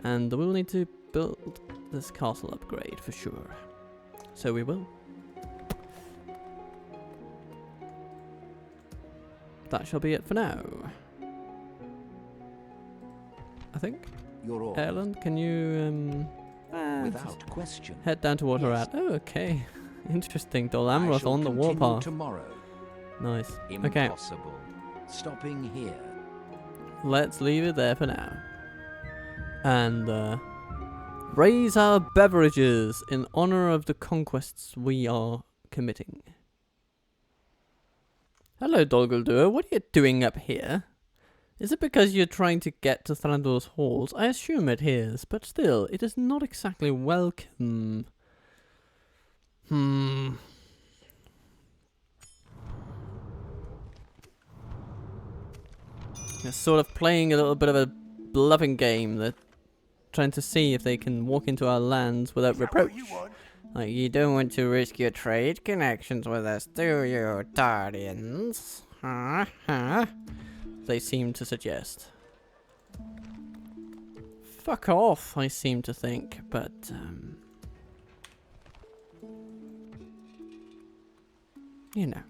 And we'll need to build this castle upgrade for sure. So we will. That shall be it for now. I think. Erland, can you without question. Head down to water at. Oh, okay. Interesting. Dol Amroth on the warpath. Tomorrow. Nice. Impossible. Okay. Stopping here. Let's leave it there for now. And raise our beverages in honor of the conquests we are committing. Hello, Dol Guldur. What are you doing up here? Is it because you're trying to get to Thranduil's halls? I assume it is, but still, it is not exactly welcome. You're sort of playing a little bit of a bluffing game. They're trying to see if they can walk into our lands without reproach. Like, you don't want to risk your trade connections with us, do you, Guardians? Huh? They seem to suggest. Fuck off, I seem to think, but you know,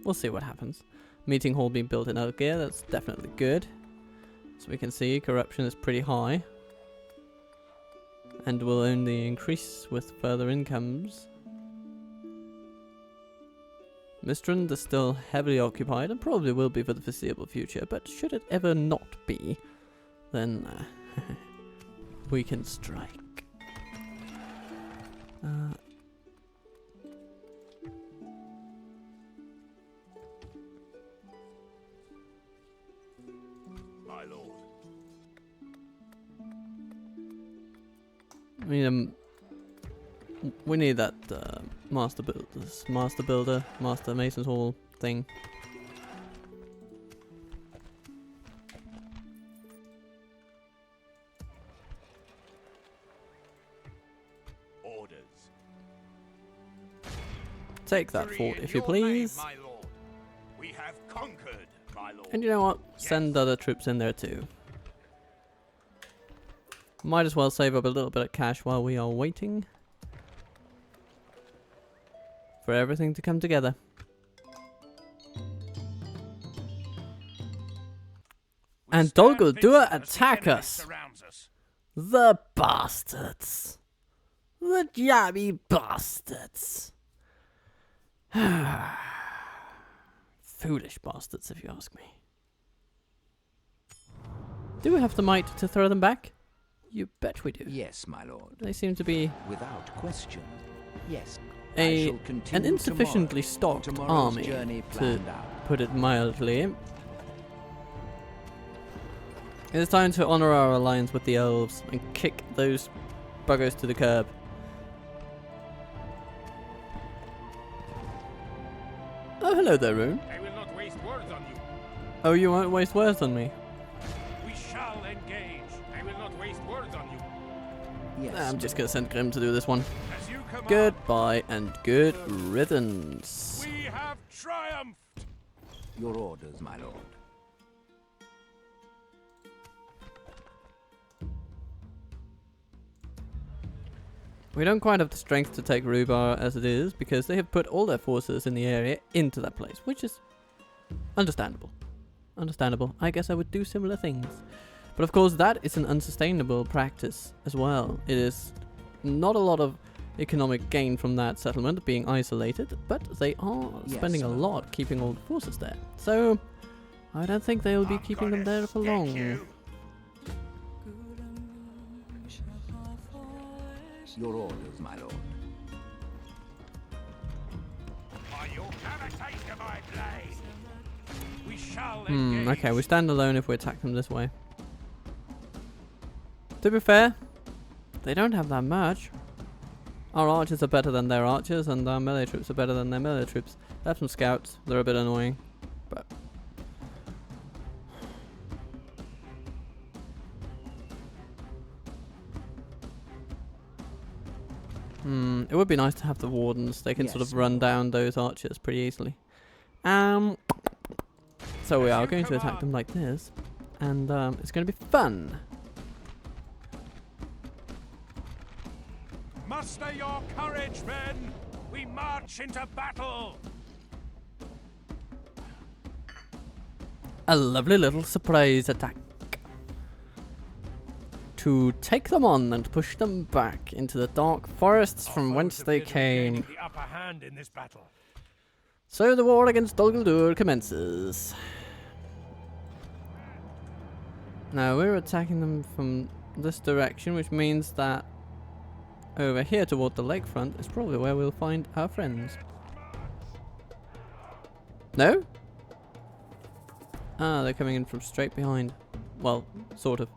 we'll see what happens. Meeting hall being built in Elgear, that's definitely good. So we can see corruption is pretty high. And will only increase with further incomes. Mistrand is still heavily occupied and probably will be for the foreseeable future, but should it ever not be, then we can strike. My lord. I mean, we need that master mason's hall thing. Orders. Take that fort, if you please. My lord. We have conquered, my lord. And you know what? Send other troops in there too. Might as well save up a little bit of cash while we are waiting for everything to come together. And Dol Guldur attack us! The bastards! The jabby bastards! Foolish bastards, if you ask me. Do we have the might to throw them back? You bet we do. Yes, my lord. They seem to be without question. Yes. an insufficiently stocked army, to put it mildly. It is time to honor our alliance with the elves and kick those buggers to the curb. Oh, hello there, Rune. I will not waste words on you. Oh, you won't waste words on me? We shall engage. I will not waste words on you. Yes. I'm just gonna send Grim to do this one. As you command. Goodbye and good riddance. We have triumphed. Your orders, my lord. We don't quite have the strength to take Rubar as it is, because they have put all their forces in the area into that place, which is understandable. Understandable. I guess I would do similar things. But of course that is an unsustainable practice as well. It is not a lot of economic gain from that settlement being isolated, but they are spending a lot keeping all the forces there. So I don't think they will be keeping them there for long. Your orders, my lord. We shall engage. Okay, we stand alone if we attack them this way. To be fair, they don't have that much. Our archers are better than their archers, and our melee troops are better than their melee troops. They have some scouts, they're a bit annoying, but... it would be nice to have the wardens. They can sort of run down those archers pretty easily. So we are going to attack them like this, and it's going to be fun. Muster your courage, men! We march into battle! A lovely little surprise attack. To take them on and push them back into the dark forests from whence they came. The upper hand in this battle. So the war against Dol Guldur commences. Now we're attacking them from this direction, which means that over here toward the lakefront is probably where we'll find our friends. No? Ah, they're coming in from straight behind. Well, sort of.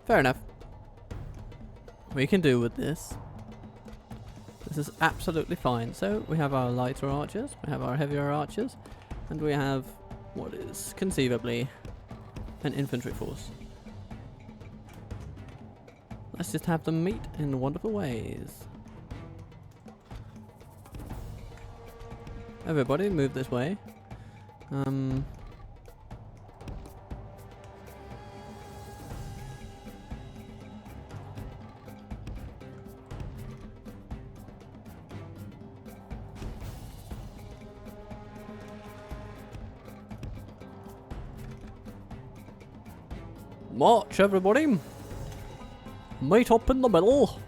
Fair enough. We can do with this. This is absolutely fine. So we have our lighter archers, we have our heavier archers, and we have what is conceivably an infantry force. Let's just have them meet in wonderful ways. Everybody move this way. March, everybody! Meet up in the middle.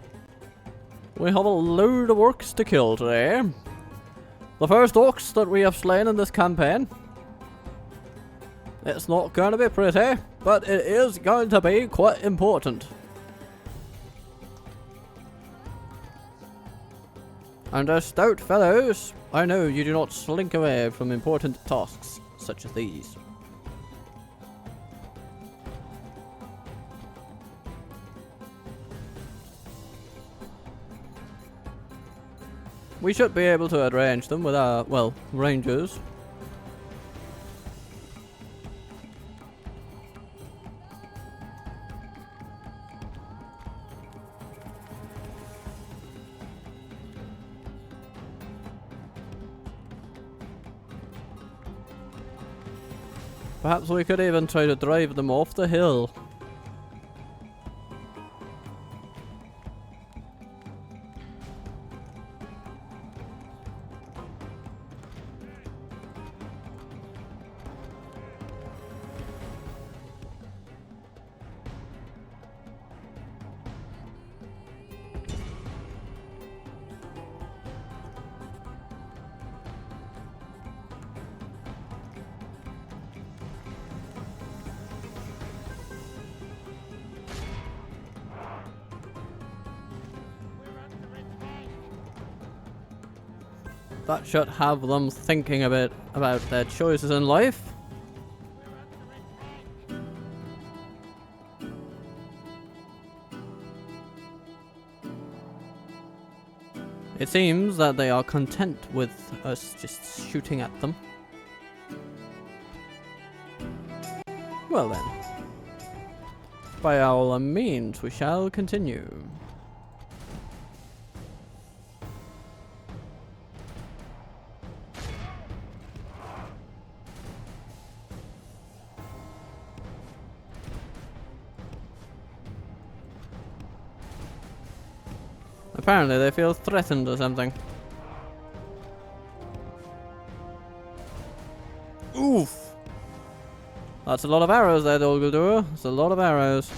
We have a load of orcs to kill today. The first orcs that we have slain in this campaign. It's not going to be pretty, but it is going to be quite important. And as stout fellows, I know you do not slink away from important tasks such as these. We should be able to arrange them with our, well, rangers. Perhaps we could even try to drive them off the hill. That should have them thinking a bit about their choices in life. It seems that they are content with us just shooting at them. Well then, by all means we shall continue. Apparently they feel threatened or something. Oof! That's a lot of arrows there, Dol Guldur. That's a lot of arrows.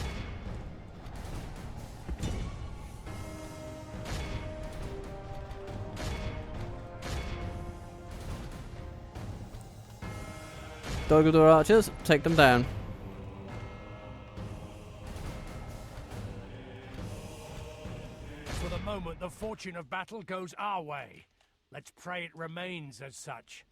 Dol Guldur archers, take them down. For the moment, the fortune of battle goes our way. Let's pray it remains as such.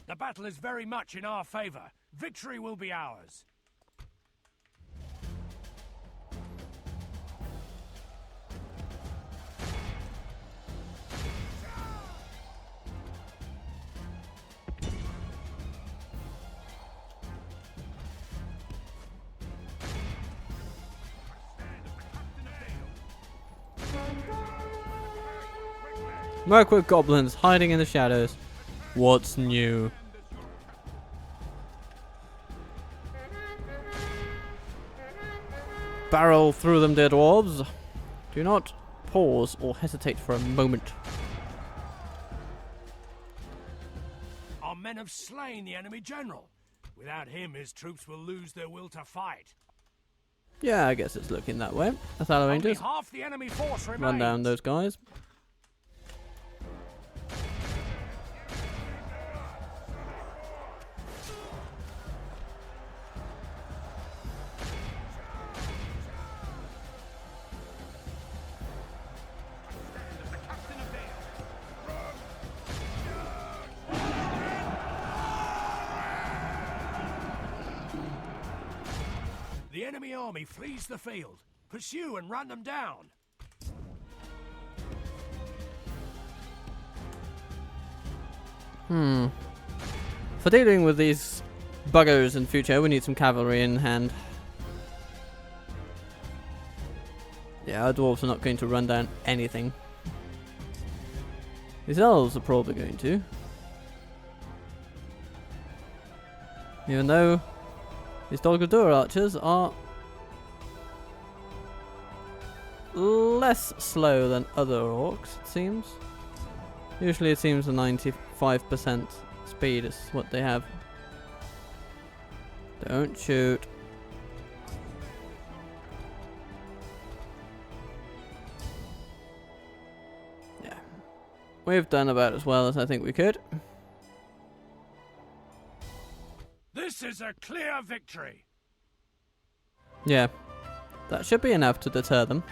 The battle is very much in our favor. Victory will be ours. Mirkwood goblins hiding in the shadows. What's new? Barrel through them, dear dwarves. Do not pause or hesitate for a moment. Our men have slain the enemy general. Without him, his troops will lose their will to fight. Yeah, I guess it's looking that way. Athala Only Rangers, half the enemy force remains. run down those guys. The enemy army flees the field. Pursue and run them down. For dealing with these buggers in future, we need some cavalry in hand. Yeah, our dwarves are not going to run down anything. These elves are probably going to. Even though these Dol Guldur archers are less slow than other orcs, it seems. Usually it seems a 95% speed is what they have. Don't shoot. Yeah. We've done about as well as I think we could. This is a clear victory. Yeah. That should be enough to deter them.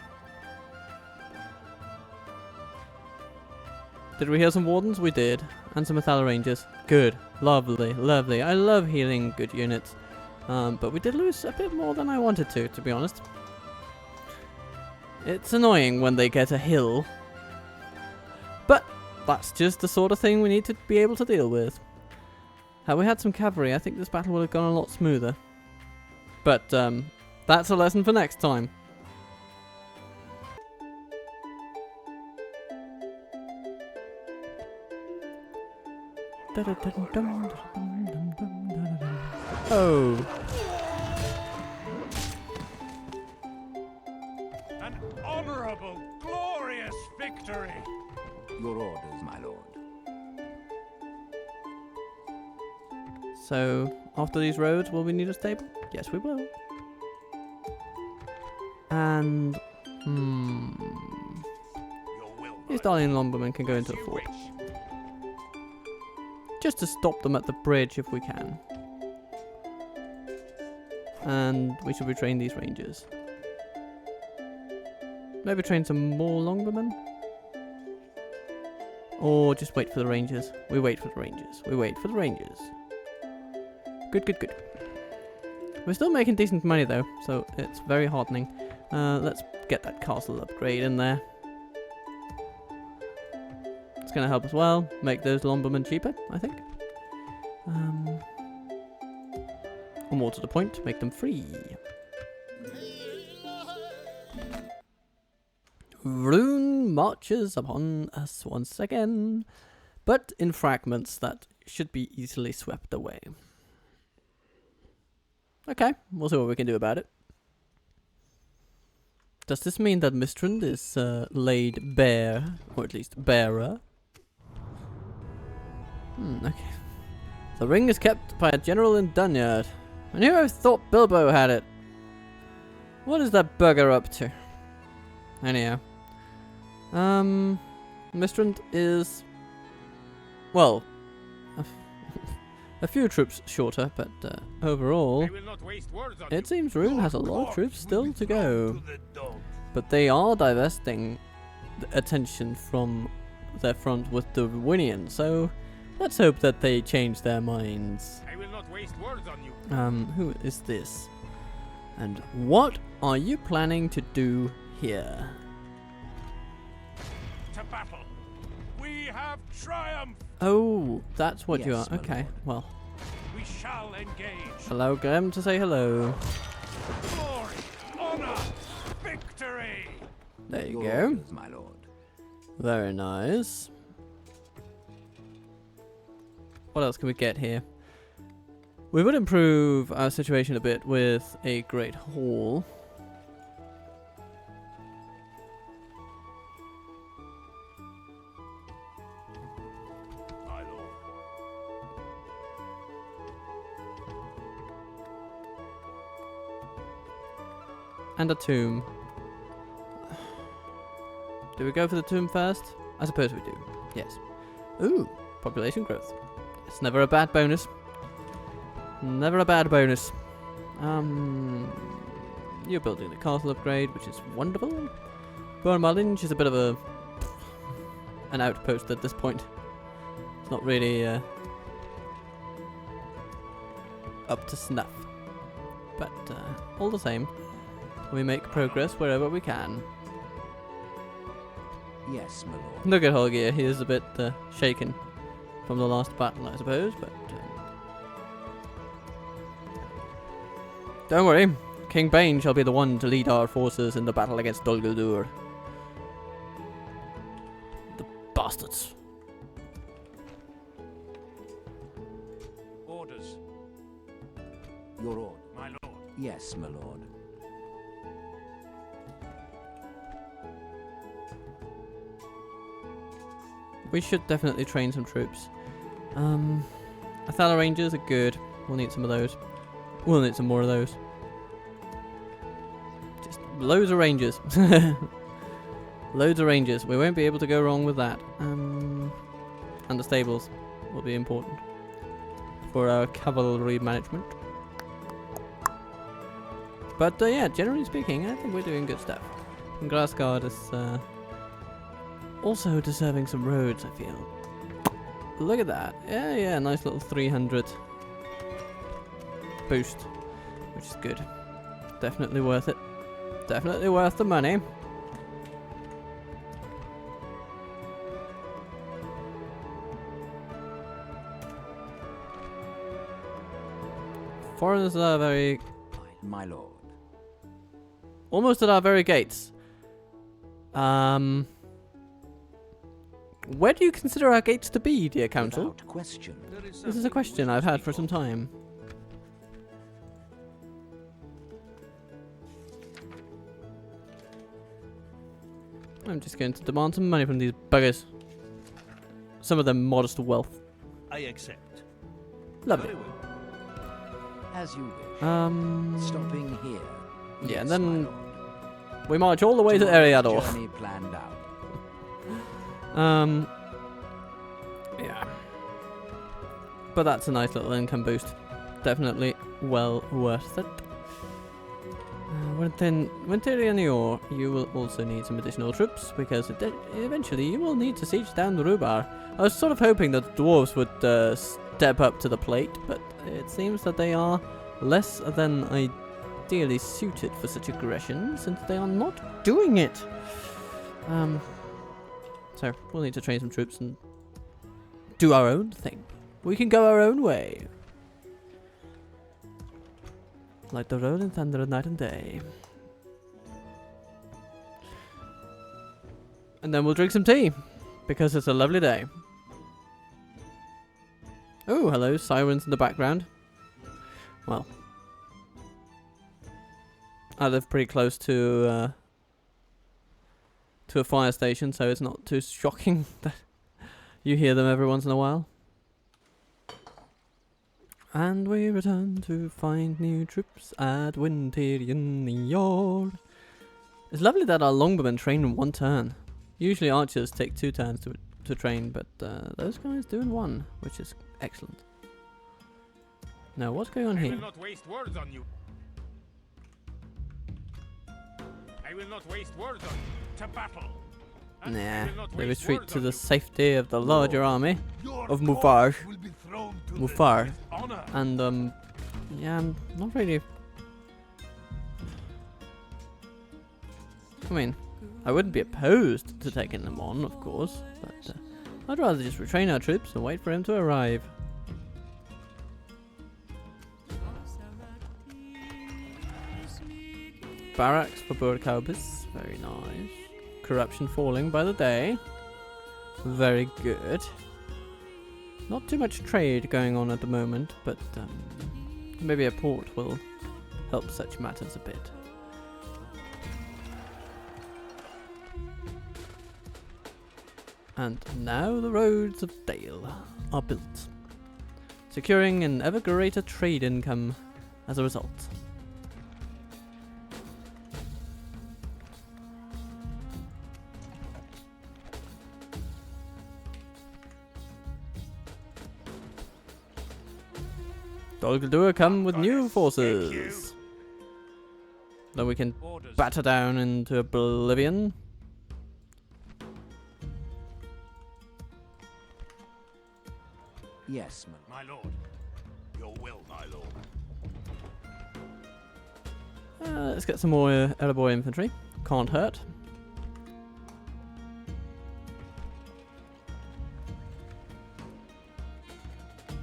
Did we heal some wardens? We did. And some Athala Rangers. Good. Lovely. Lovely. I love healing good units. But we did lose a bit more than I wanted to be honest. It's annoying when they get a hill. But that's just the sort of thing we need to be able to deal with. Had we had some cavalry, I think this battle would have gone a lot smoother. But that's a lesson for next time. Oh. An honorable, glorious victory. Your orders, my lord. So, after these roads, will we need a stable? Yes, we will. And, these darling lumbermen can go into the fort. Just to stop them at the bridge if we can. And we should retrain these rangers. Maybe train some more lumbermen? Or just wait for the rangers. We wait for the rangers. We wait for the rangers. Good, good, good. We're still making decent money though, so it's very heartening. Let's get that castle upgrade in there. It's going to help as well, make those lumbermen cheaper, I think. Or more to the point, make them free. Rune marches upon us once again. but in fragments that should be easily swept away. Okay, we'll see what we can do about it. Does this mean that Mistrand is laid bare, or at least barer? Okay. The ring is kept by a general in Dunyard. I knew I thought Bilbo had it. What is that bugger up to? Anyhow. Mistrand is... well... a few troops shorter, but overall... it seems Rune has a lot of troops still to go. But they are divesting the attention from their front with the Winian, so... let's hope that they change their minds. I will not waste words on you. Who is this? And what are you planning to do here? To battle. We have triumphed. Oh, that's what you Yes, are. my Okay, lord. well. We shall engage. Allow Graham to say hello. Glory, honor, victory. There you Your go. orders, my lord. Very nice. What else can we get here? We would improve our situation a bit with a great hall. My lord. And a tomb. Do we go for the tomb first? I suppose we do. Yes. Ooh, population growth. It's never a bad bonus. Never a bad bonus. You're building the castle upgrade, which is wonderful. Bormalinge is a bit of an outpost at this point. It's not really up to snuff. But all the same, we make progress wherever we can. Yes, my lord. Look at Holgeir, he is a bit shaken from the last battle, I suppose, but... don't worry, King Bane shall be the one to lead our forces in the battle against Dol Guldur. The bastards. Orders, Your order. my lord. Yes, my lord. We should definitely train some troops. Athala Rangers are good. We'll need some of those. We'll need some more of those. Just loads of Rangers. Loads of Rangers. We won't be able to go wrong with that. And the stables will be important for our cavalry management. But yeah, generally speaking, I think we're doing good stuff. And Glassguard is also deserving some roads, I feel. Look at that. Yeah, nice little 300 boost, which is good. Definitely worth it. Definitely worth the money. Foreigners are very... My lord. almost at our very gates. Where do you consider our gates to be, dear council? Without question. This is a question I've had for some time. I'm just going to demand some money from these buggers. Some of them modest wealth. I accept. Lovely. Very well. As you wish. Stopping Stopping here. Yeah, Yes, and my then lord. we march all the way to Tomorrow's Eriador. Journey planned out. Yeah. But that's a nice little income boost. Definitely well worth it. When Tyrion Yor, you will also need some additional troops, because eventually you will need to siege down the Rubar. I was sort of hoping that the dwarves would step up to the plate, but it seems that they are less than ideally suited for such aggression, since they are not doing it. So we'll need to train some troops and do our own thing. We can go our own way. Like the rolling thunder of night and day. And then we'll drink some tea, because it's a lovely day. Oh, hello, sirens in the background. Well, I live pretty close to a fire station, so it's not too shocking that you hear them every once in a while. And we return to find new troops at Winterian Yard. It's lovely that our longbowmen train in one turn. Usually archers take 2 turns to train, but those guys do in 1, which is excellent. Now, what's going on here? I will not waste words on you. I will not waste words on you. To battle. And I Nah, will not they waste retreat words to on the you. safety of the larger army Your of cause Mufar. will be thrown to Mufar. with honor. And yeah, I'm not really. I mean, I wouldn't be opposed to taking them on, of course, but I'd rather just retrain our troops and wait for him to arrive. Barracks for Burkaubis, very nice. Corruption falling by the day, very good. Not too much trade going on at the moment, but maybe a port will help such matters a bit. And now the roads of Dale are built, securing an ever greater trade income as a result. Dol Guldur come with new forces that we can Orders. batter down into oblivion. Yes, My lord. Your will, my lord. Let's get some more Erebor infantry. Can't hurt.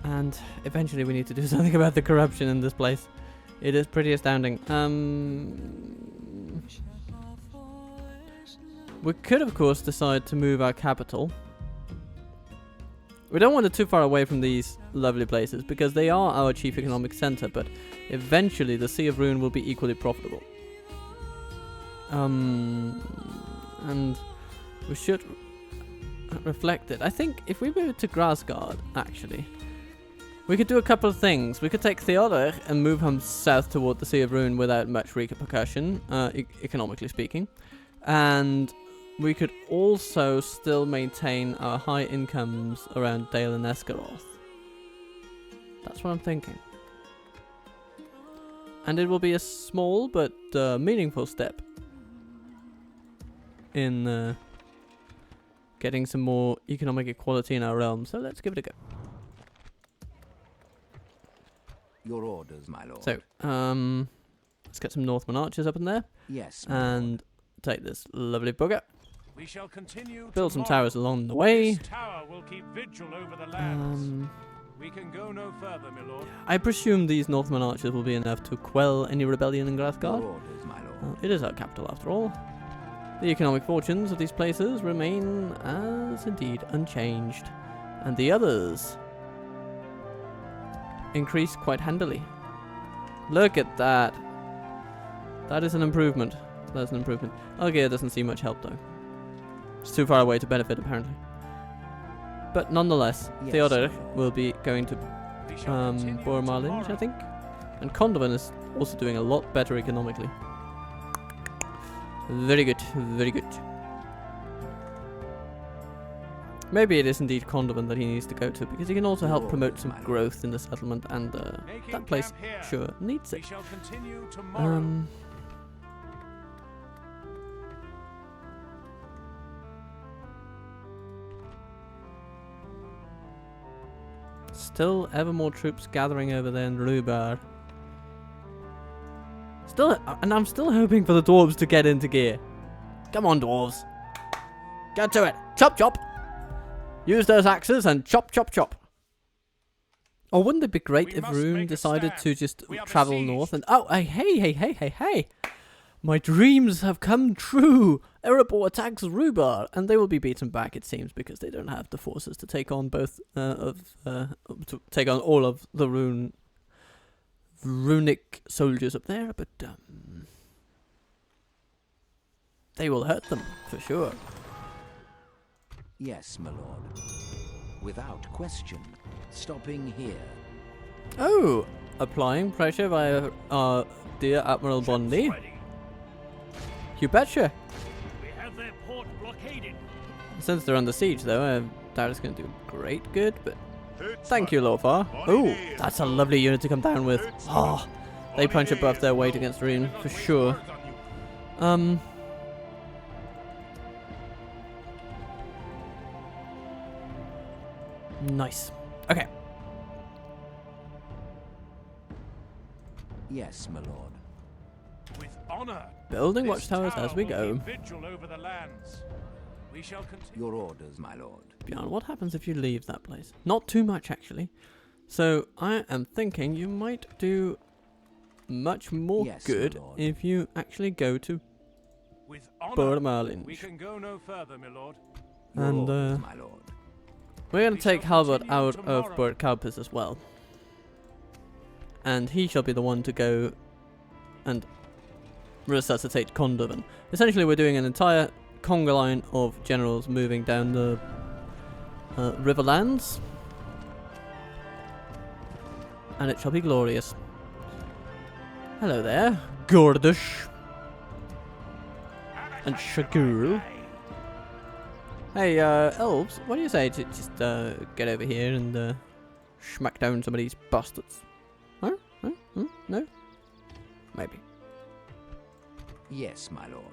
And eventually we need to do something about the corruption in this place. It is pretty astounding. We could, of course, decide to move our capital. We don't want it too far away from these lovely places, because they are our chief economic center, but eventually the Sea of Ruin will be equally profitable. And we should reflect it. I think if we move to Grasgard, actually, we could do a couple of things. We could take Theodor and move him south toward the Sea of Ruin without much repercussion, economically speaking. And we could also still maintain our high incomes around Dale and Esgaroth. That's what I'm thinking. And it will be a small but meaningful step in getting some more economic equality in our realm. So let's give it a go. your orders, my lord. So, let's get some Northman archers up in there. Yes, my lord. And take this lovely bugger. We shall continue Build some tomorrow. towers along the way. This tower will keep vigil over the lands. We can go no further, my lord. I presume these Northman archers will be enough to quell any rebellion in Your Grathgard. orders, my lord. It is our capital after all. The economic fortunes of these places remain as indeed unchanged. And the others increase quite handily. Look at that. That is an improvement. That's an improvement. Algeir doesn't see much help though. It's too far away to benefit apparently. But nonetheless, Yes, Theodor my lord. will be going to We shall continue Bormarlinge, I tomorrow. think. And Kondovan is also doing a lot better economically. Very good, very good. Maybe it is indeed Kondovan that he needs to go to, because he can also help Your promote orders, some my lord. growth in the settlement, and Making that place camp here. sure needs We it. shall continue tomorrow. Still ever more troops gathering over there in Rubar. Still, and I'm still hoping for the dwarves to get into gear. Come on, dwarves. Get to it. Chop, chop. Use those axes and chop, chop, chop. Oh, wouldn't it be great We if must Rune make a decided stand. to just We are travel besieged. north and... Oh, hey. My dreams have come true! Erebor attacks Rubar, and they will be beaten back, it seems, because they don't have the forces to take on to take on all of the runic soldiers up there, but they will hurt them, for sure. Yes, my lord. Without question. Stopping here. Oh! Applying pressure via our dear Admiral Bondi. Ready. You betcha! We have their port blockaded. Since they're under siege, though, I doubt it's going to do great good, but thank you, Lorfar. Oh, that's a lovely unit to come down with. Oh, they punch above their weight against Rune, for sure. Nice. Okay. Yes, my lord. With honor. Building This watchtowers tower as we will go. keep vigil over the lands. We shall continue. Your orders, my lord. Bjorn, what happens if you leave that place? Not too much, actually. So, I am thinking you might do much more Yes, my good lord. if you actually go to With honor. Burmarlinge. We can go no further, my lord. Your And, orders, my lord. we're going We to take shall Halbert continue out of tomorrow. Burt Kalpis as well. And he shall be the one to go and resuscitate Kondovan. Essentially, we're doing an entire conga line of generals moving down the Riverlands. And it shall be glorious. Hello there, Gordish and Shagul. Hey, elves, what do you say to just get over here and smack down some of these bastards? Huh? Huh? Hmm? No? Maybe. Yes, my lord.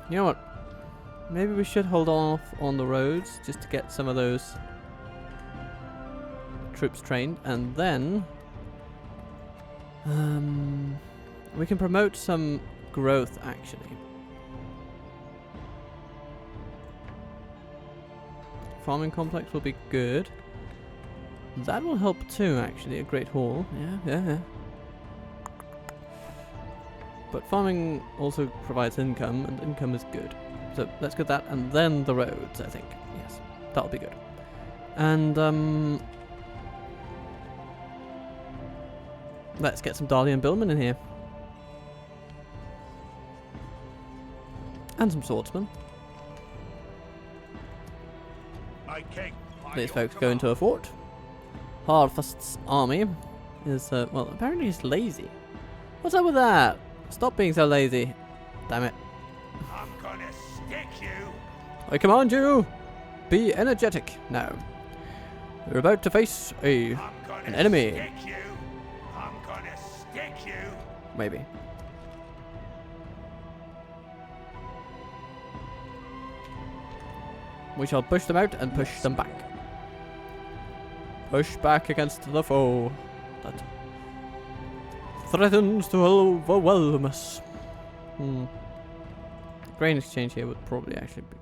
You know what? Maybe we should hold off on the roads just to get some of those troops trained, and then we can promote some growth actually. Farming complex will be good. That will help too, actually. A great hall. Yeah. But farming also provides income, and income is good. So let's get that, and then the roads, I think. Yes, that'll be good. And let's get some Dahlia and Billman in here. And some swordsmen. These folks go into a fort. Hardfast's army is, well, apparently he's lazy. What's up with that? Stop being so lazy. Damn it. I'm gonna stick you. I command you, be energetic now. You're about to face an enemy. Stick you. I'm gonna stick you. Maybe. We shall push them out and push them back. Push back against the foe that threatens to overwhelm us. Grain exchange here would probably actually be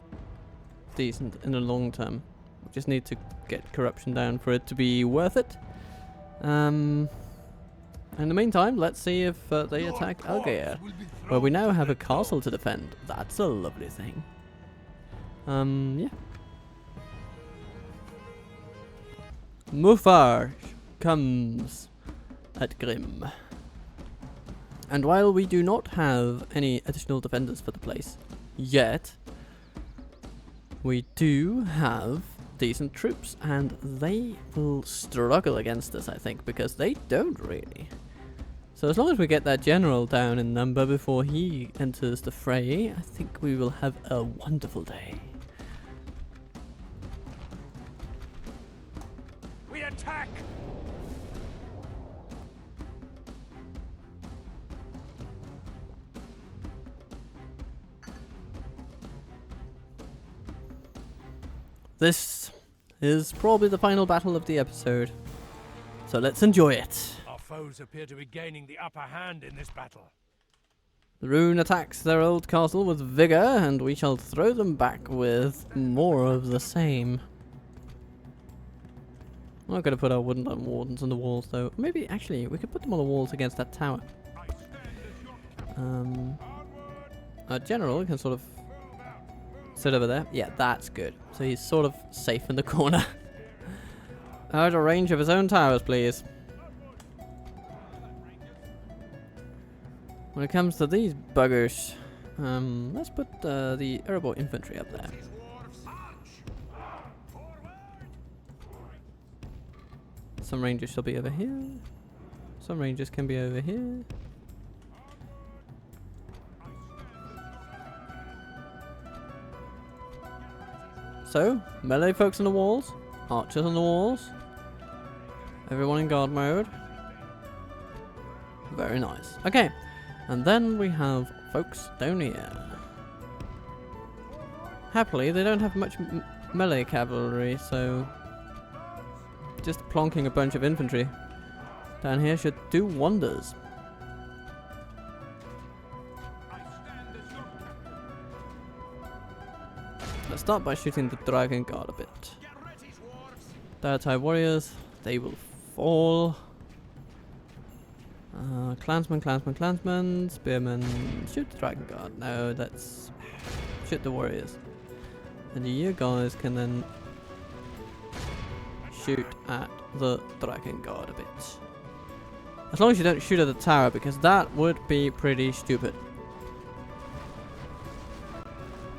decent in the long term. We just need to get corruption down for it to be worth it. In the meantime, let's see if they attack Algair, where we now have a castle to defend. That's a lovely thing. Yeah. Mufar comes at Grim. And while we do not have any additional defenders for the place yet, we do have decent troops, and they will struggle against us, I think, because they don't really. So as long as we get that general down in number before he enters the fray, I think we will have a wonderful day. We attack. This is probably the final battle of the episode, so let's enjoy it. Our foes appear to be gaining the upper hand in this battle. The Rune attacks their old castle with vigor, and we shall throw them back with more of the same. I'm not going to put our wooden wardens on the walls, though. Maybe, actually, we could put them on the walls against that tower. Our general can sort of sit over there. Yeah, that's good. So he's sort of safe in the corner. Out of range of his own towers, please. When it comes to these buggers, let's put the Erebor infantry up there. Some rangers shall be over here. Some rangers can be over here. So, melee folks on the walls, archers on the walls, everyone in guard mode. Very nice. Okay, and then we have folks down here. Happily, they don't have much melee cavalry, so just plonking a bunch of infantry down here should do wonders. Let's start by shooting the Dragon Guard a bit. Dwarves warriors, they will fall. Clansmen, spearmen, shoot the Dragon Guard. No, that's shoot the warriors. And you guys can then shoot at the Dragon Guard a bit. As long as you don't shoot at the tower, because that would be pretty stupid.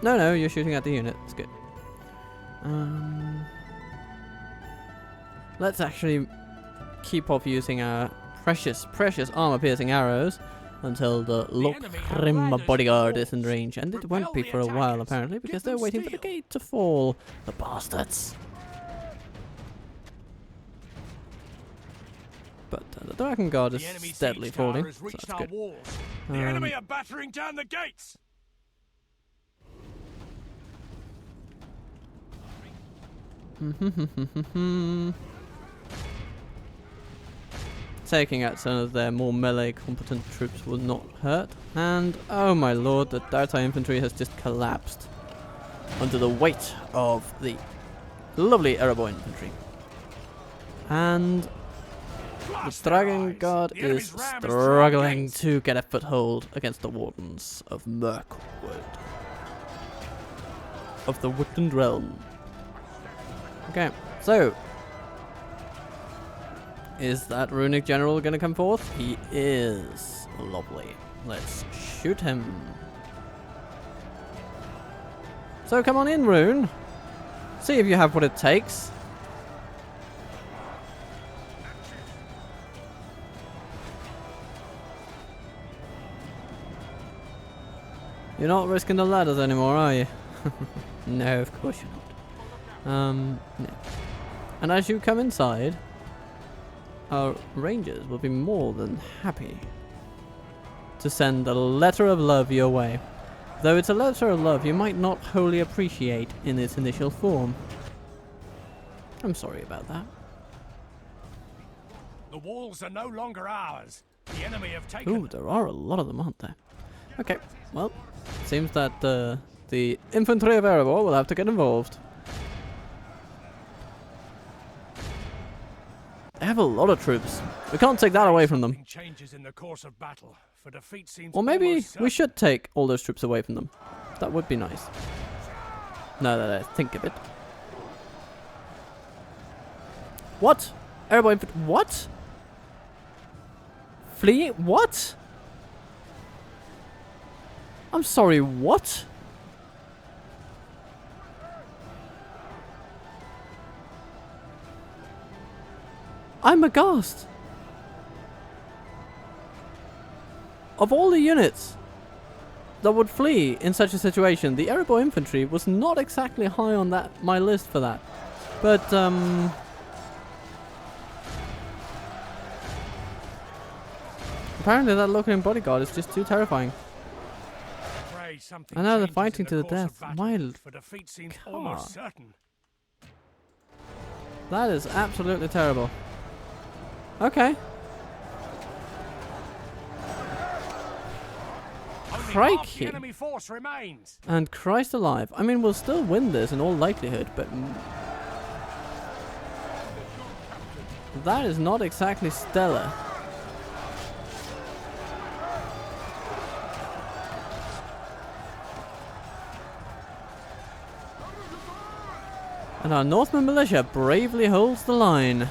No, you're shooting at the unit. It's good. Let's actually keep off using our precious armor-piercing arrows until the Lokrim bodyguard is in range. And it won't be for a while, apparently, because they're waiting for the gate to fall. The bastards. But the Dragon Guard is steadily falling, so that's good. The enemy are battering down the gates! Taking out some of their more melee competent troops will not hurt. And oh my lord, the Dartai infantry has just collapsed under the weight of the lovely Erebor infantry. And the Dragon Guard is struggling to get a foothold against the Wardens of Mirkwood. Of the Woodland Realm. Okay, so is that runic general going to come forth? He is. Lovely. Let's shoot him. So come on in, Rune. See if you have what it takes. You're not risking the ladders anymore, are you? No, of course you're not. No. And as you come inside, our rangers will be more than happy to send a letter of love your way. Though it's a letter of love you might not wholly appreciate in its initial form. I'm sorry about that. The walls are no longer ours. The enemy have taken. Ooh, there are a lot of them, aren't there? Okay, well, seems that the infantry of Erebor will have to get involved. They have a lot of troops. We can't take that away from them. Changes in the course of battle, for defeat seems Or maybe we should take all those troops away from them. That would be nice. Now that I think of it. What? Erebor infantry? What? Flee? What? I'm sorry, what? I'm aghast. Of all the units that would flee in such a situation, the Erebor infantry was not exactly high on my list for that. But apparently that Lokrim bodyguard is just too terrifying. And now they're fighting to the death. My God. That is absolutely terrible. Okay. half the crikey. enemy force remains. And Christ alive. I mean, we'll still win this in all likelihood, but that is not exactly stellar. And our Northman militia bravely holds the line.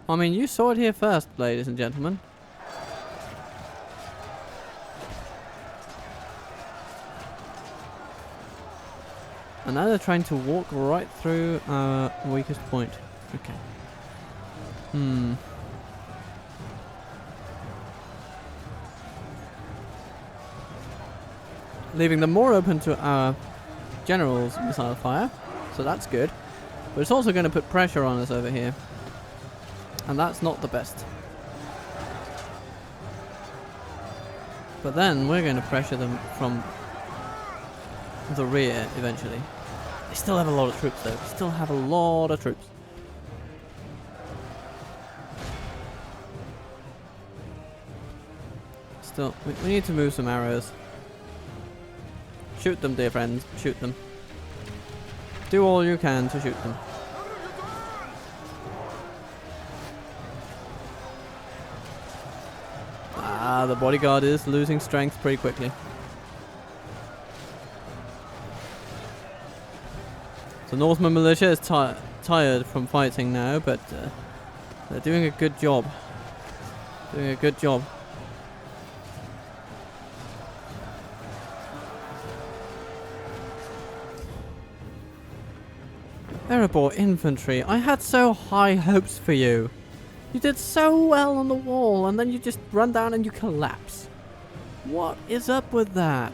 I mean, you saw it here first, ladies and gentlemen. And now they're trying to walk right through our weakest point. Okay. Leaving them more open to our general's missile fire, so that's good. But it's also going to put pressure on us over here. And that's not the best. But then we're going to pressure them from the rear eventually. They still have a lot of troops though. Still have a lot of troops. Still, we need to move some arrows. Shoot them, dear friends. Shoot them. Do all you can to shoot them. Ah, the bodyguard is losing strength pretty quickly. The Northman militia is tired from fighting now, but they're doing a good job. Doing a good job. Erebor infantry, I had so high hopes for you. You did so well on the wall, and then you just run down and you collapse. What is up with that?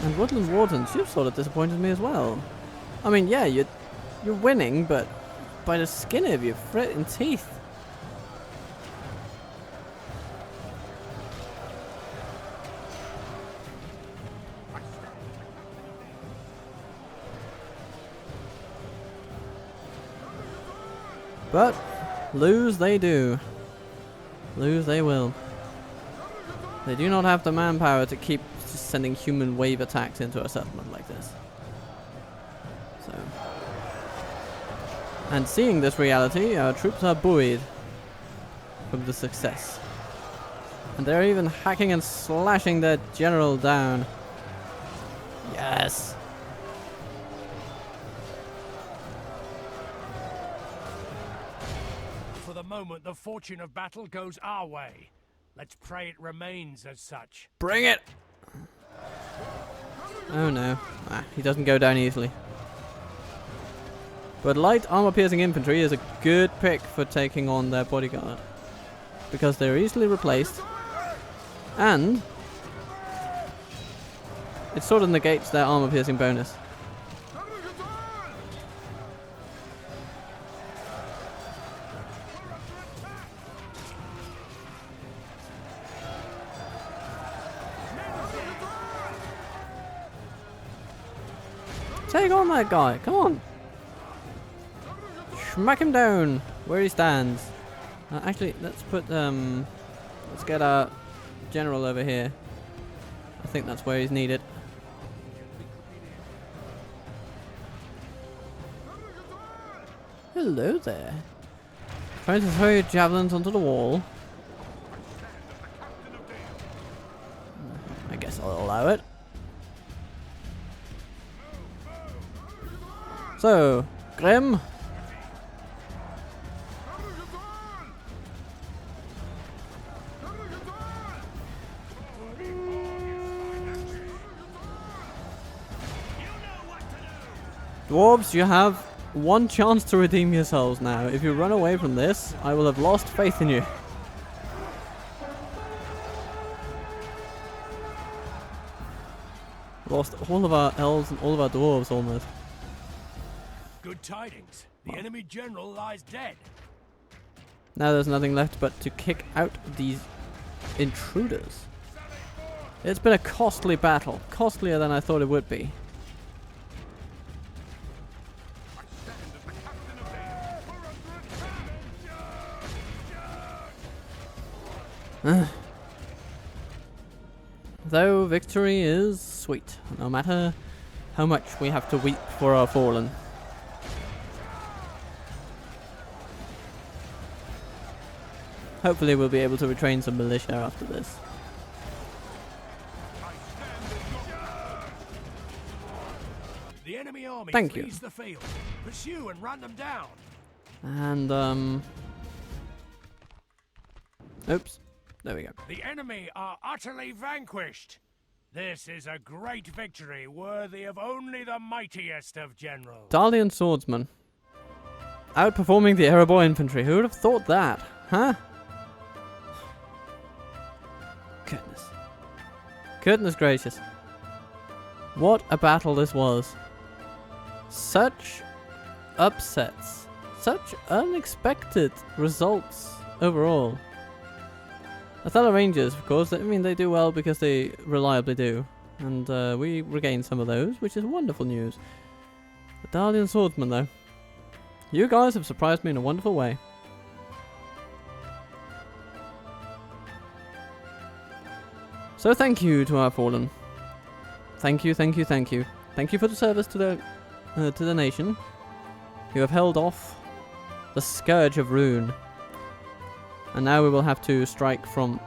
And Woodland Wardens, you've sort of disappointed me as well. I mean, yeah, you're winning, but by the skin of your frickin' teeth. But lose they do. Lose they will. They do not have the manpower to keep just sending human wave attacks into a settlement like this. So, and seeing this reality, our troops are buoyed from the success. And they're even hacking and slashing their general down. Yes! For the moment, the fortune of battle goes our way. Let's pray it remains as such. Bring it! Oh no. Ah, he doesn't go down easily. But light armor-piercing infantry is a good pick for taking on their bodyguard. Because they're easily replaced. And it sort of negates their armor-piercing bonus. Take on that guy, come on! Smack him down where he stands. Actually, let's put let's get our general over here. I think that's where he's needed. Hello there. Trying to throw your javelins onto the wall. I guess I'll allow it. So, Grim. Dwarves, you have one chance to redeem yourselves now. If you run away from this, I will have lost faith in you. Lost all of our elves and all of our dwarves almost. Good tidings. The enemy general lies dead. Now there's nothing left but to kick out these intruders. It's been a costly battle. Costlier than I thought it would be. Though victory is sweet, no matter how much we have to weep for our fallen. Hopefully we'll be able to retrain some militia after this. The enemy army Thank you. flees the field. Pursue and run them down. And oops. There we go. The enemy are utterly vanquished. This is a great victory worthy of only the mightiest of generals. Dalian swordsman. Outperforming the Erebor infantry. Who would have thought that? Huh? Goodness. Goodness gracious. What a battle this was. Such upsets. Such unexpected results overall. Othello Rangers, of course, I mean, they do well because they reliably do. And we regain some of those, which is wonderful news. The Dalian Swordsman, though. You guys have surprised me in a wonderful way. So thank you to our fallen. Thank you, thank you, thank you. Thank you for the service to the nation. You have held off the Scourge of Rune. And now we will have to strike from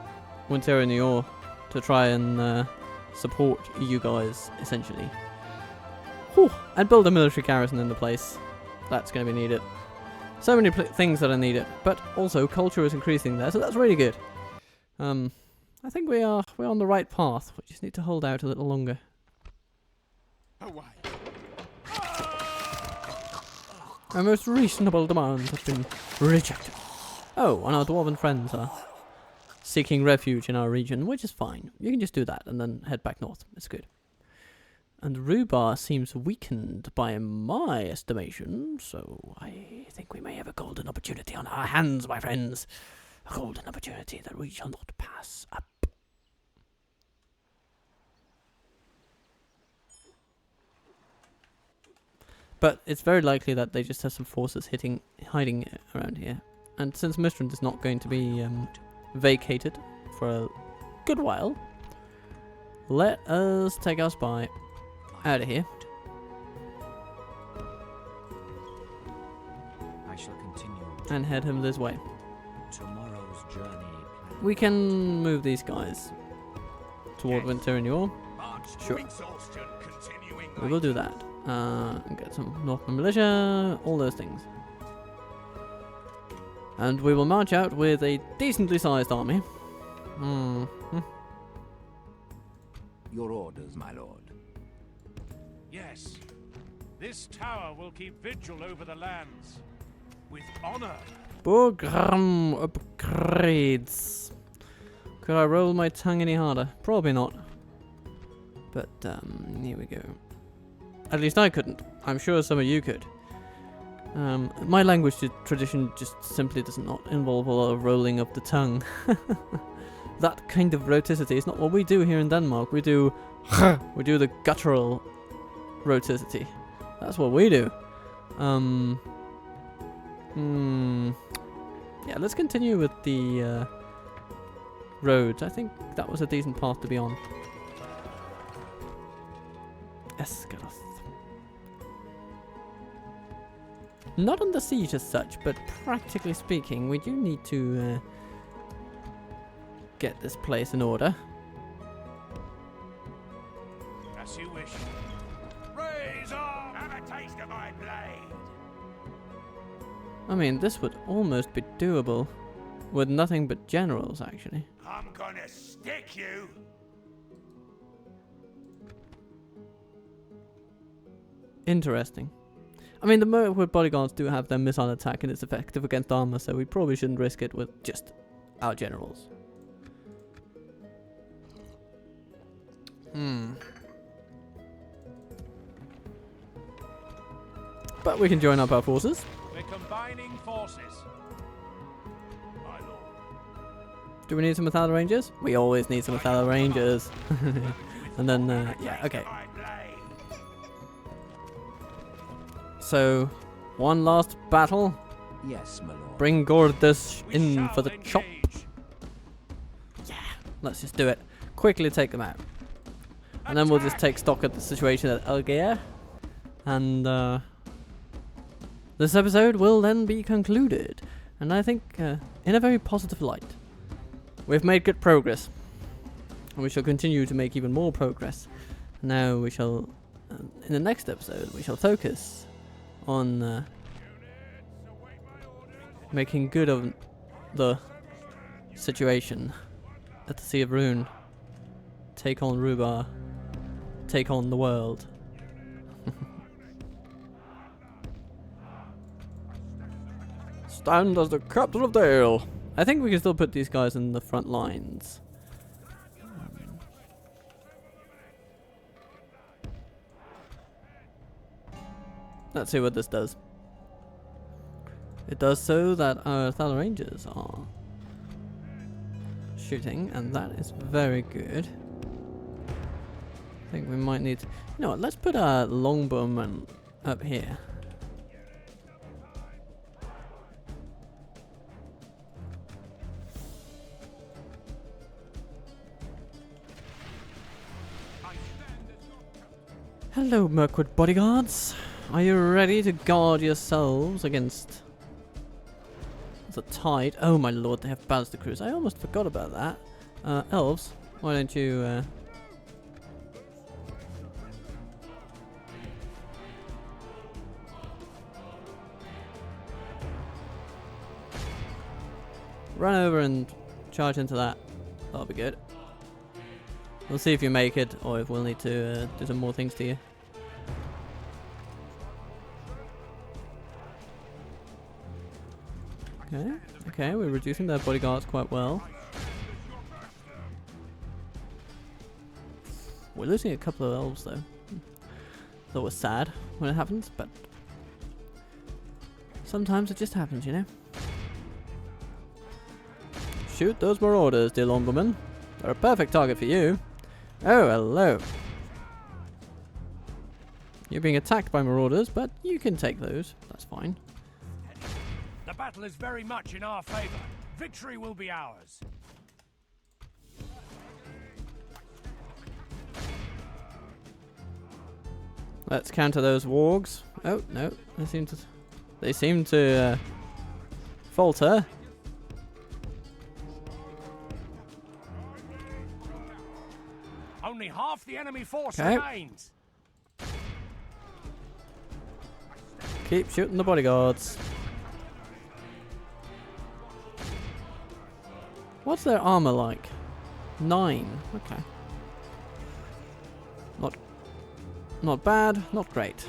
Winter New York to try and support you guys, essentially. Whew. And build a military garrison in the place. That's going to be needed. So many things that are needed, but also culture is increasing there, so that's really good. I think we're on the right path. We just need to hold out a little longer. Away. Our most reasonable demands have been rejected. Oh, and our dwarven friends are seeking refuge in our region, which is fine. You can just do that and then head back north. It's good. And Rhubar seems weakened by my estimation, so I think we may have a golden opportunity on our hands, my friends. A golden opportunity that we shall not pass up. But it's very likely that they just have some forces hiding around here. And since Mistrand is not going to be vacated for a good while, let us take our spy out of here. I shall continue And head him this way. tomorrow's journey. We can move these guys toward Winter and Yor. Sure. We will do that. And get some Northern militia, all those things. And we will march out with a decently sized army. Your orders, my lord. Yes. This tower will keep vigil over the lands. With honor. Program upgrades. Could I roll my tongue any harder? Probably not. But, here we go. At least I couldn't. I'm sure some of you could. My language tradition just simply does not involve a lot of rolling of the tongue. That kind of roticity is not what we do here in Denmark. We do the guttural roticity. That's what we do. Yeah, let's continue with the roads. I think that was a decent path to be on. Escaroth. Not under siege as such, but practically speaking, we do need to get this place in order. As you wish. Raise on! Have a taste of my blade! I mean, this would almost be doable with nothing but generals, actually. I'm gonna stick you! Interesting. I mean, the Mirkwood bodyguards do have their missile attack and it's effective against armor, so we probably shouldn't risk it with just our generals. But we can join up our forces. We're combining forces. My lord. Do we need some Othala Rangers? We always need some Othala Rangers. And then, yeah, okay. So, one last battle. Yes, my lord. Bring Gordus in for the chop. Yeah, let's just do it. Quickly take them out. And then we'll just take stock of the situation at Elgeir. And this episode will then be concluded. And I think in a very positive light. We've made good progress. And we shall continue to make even more progress. Now we shall, in the next episode, we shall focus on making good of the situation at the Sea of Rune. Take on Rubar. Take on the world. Stand as the captain of Dale. I think we can still put these guys in the front lines. Let's see what this does. It does so that our Othala Rangers are shooting, and that is very good. I think we might need... You know what, let's put our longbowman up here. Hello, Mirkwood bodyguards. Are you ready to guard yourselves against the tide? Oh my lord, they have ballista crews. I almost forgot about that. Elves, why don't you... run over and charge into that. That'll be good. We'll see if you make it, or if we'll need to do some more things to you. Okay, okay, we're reducing their bodyguards quite well. We're losing a couple of elves though. That was sad when it happens, but sometimes it just happens, you know. Shoot those marauders, dear Longbowman. They're a perfect target for you. Oh, hello. You're being attacked by marauders, but you can take those. That's fine. The battle is very much in our favor. Victory will be ours. Let's counter those wargs. Oh no, they seem to falter. Only half the enemy force Okay. remains. Keep shooting the bodyguards. What's their armor like? 9. Okay. Not bad, not great.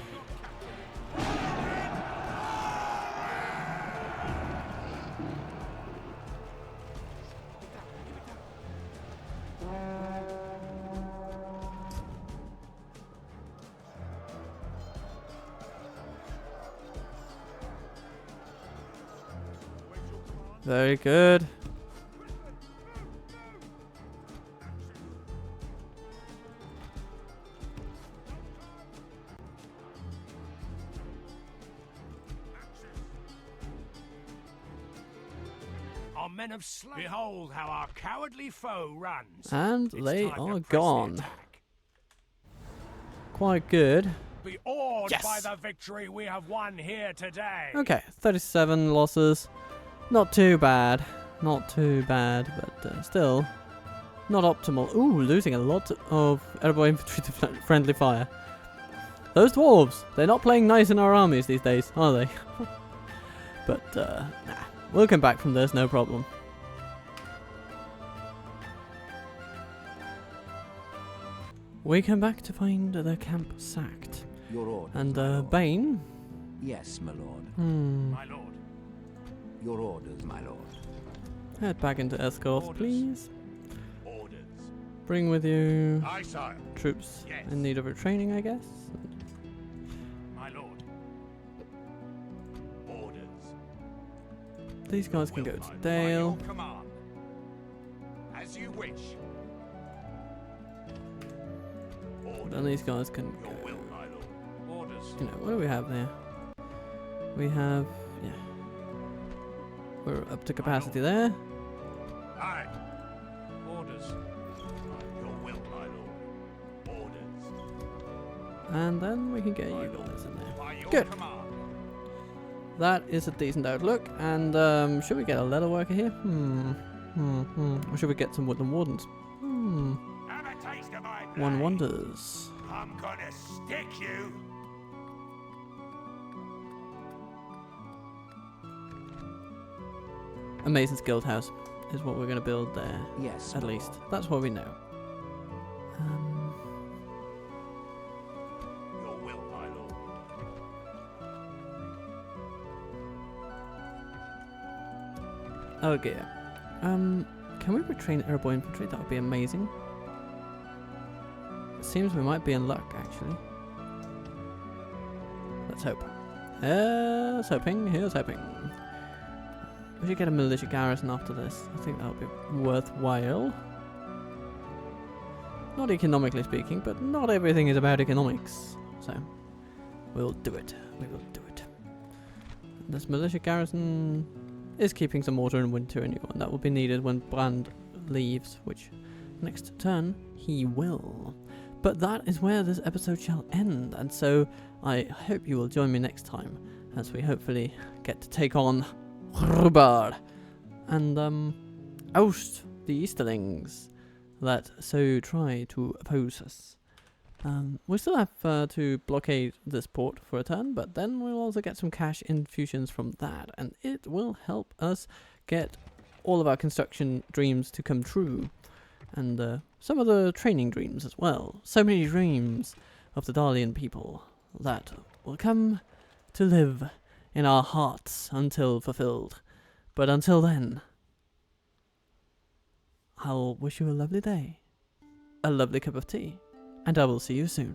Very good. Our men have slain. Behold how our cowardly foe runs. And It's they time to are press the gone. attack. Quite good. Be awed Yes. by the victory we have won here today. Okay, 37 losses. Not too bad. Not too bad, but still not optimal. Ooh, losing a lot of airborne infantry to friendly fire. Those dwarves, they're not playing nice in our armies these days, are they? But, nah, we'll come back from this, no problem. We come back to find the camp sacked. Your orders, And, my lord. Bane? Yes, my lord. My lord. Your orders, my lord. Head back into Escorts, Orders. please. Orders. Bring with you Aye, sire. troops Yes. in need of retraining, I guess. My lord. Orders. These guys can Will go to by Dale. your command. As you wish. Then these guys can go. Your will, my lord. Orders. You know, what do we have there? We have, yeah. We're up to capacity there. Aye. Orders. Your will, my lord. Orders. And then we can get you guys in there. By your Good. command. That is a decent outlook. And should we get a leather worker here? Or should we get some woodland wardens? Have a taste of my One blade. wonders. I'm gonna stick you. Amazing Guild House is what we're going to build there. Yes. At least. That's what we know. Your will, my lord. Oh dear. Can we retrain airborne infantry? That would be amazing. It seems we might be in luck, actually. Let's hope. Here's hoping. Here's hoping. We should get a militia garrison after this. I think that would be worthwhile. Not economically speaking, but not everything is about economics. So, we'll do it. We will do it. This militia garrison is keeping some order in winter anyway, and that will be needed when Brand leaves, which next turn he will. But that is where this episode shall end, and so I hope you will join me next time as we hopefully get to take on Rhubarb and oust the Easterlings that so try to oppose us. We still have to blockade this port for a turn, but then we'll also get some cash infusions from that, and it will help us get all of our construction dreams to come true, and some of the training dreams as well. So many dreams of the Dalian people that will come to live in our hearts until fulfilled. But until then, I'll wish you a lovely day, a lovely cup of tea, and I will see you soon.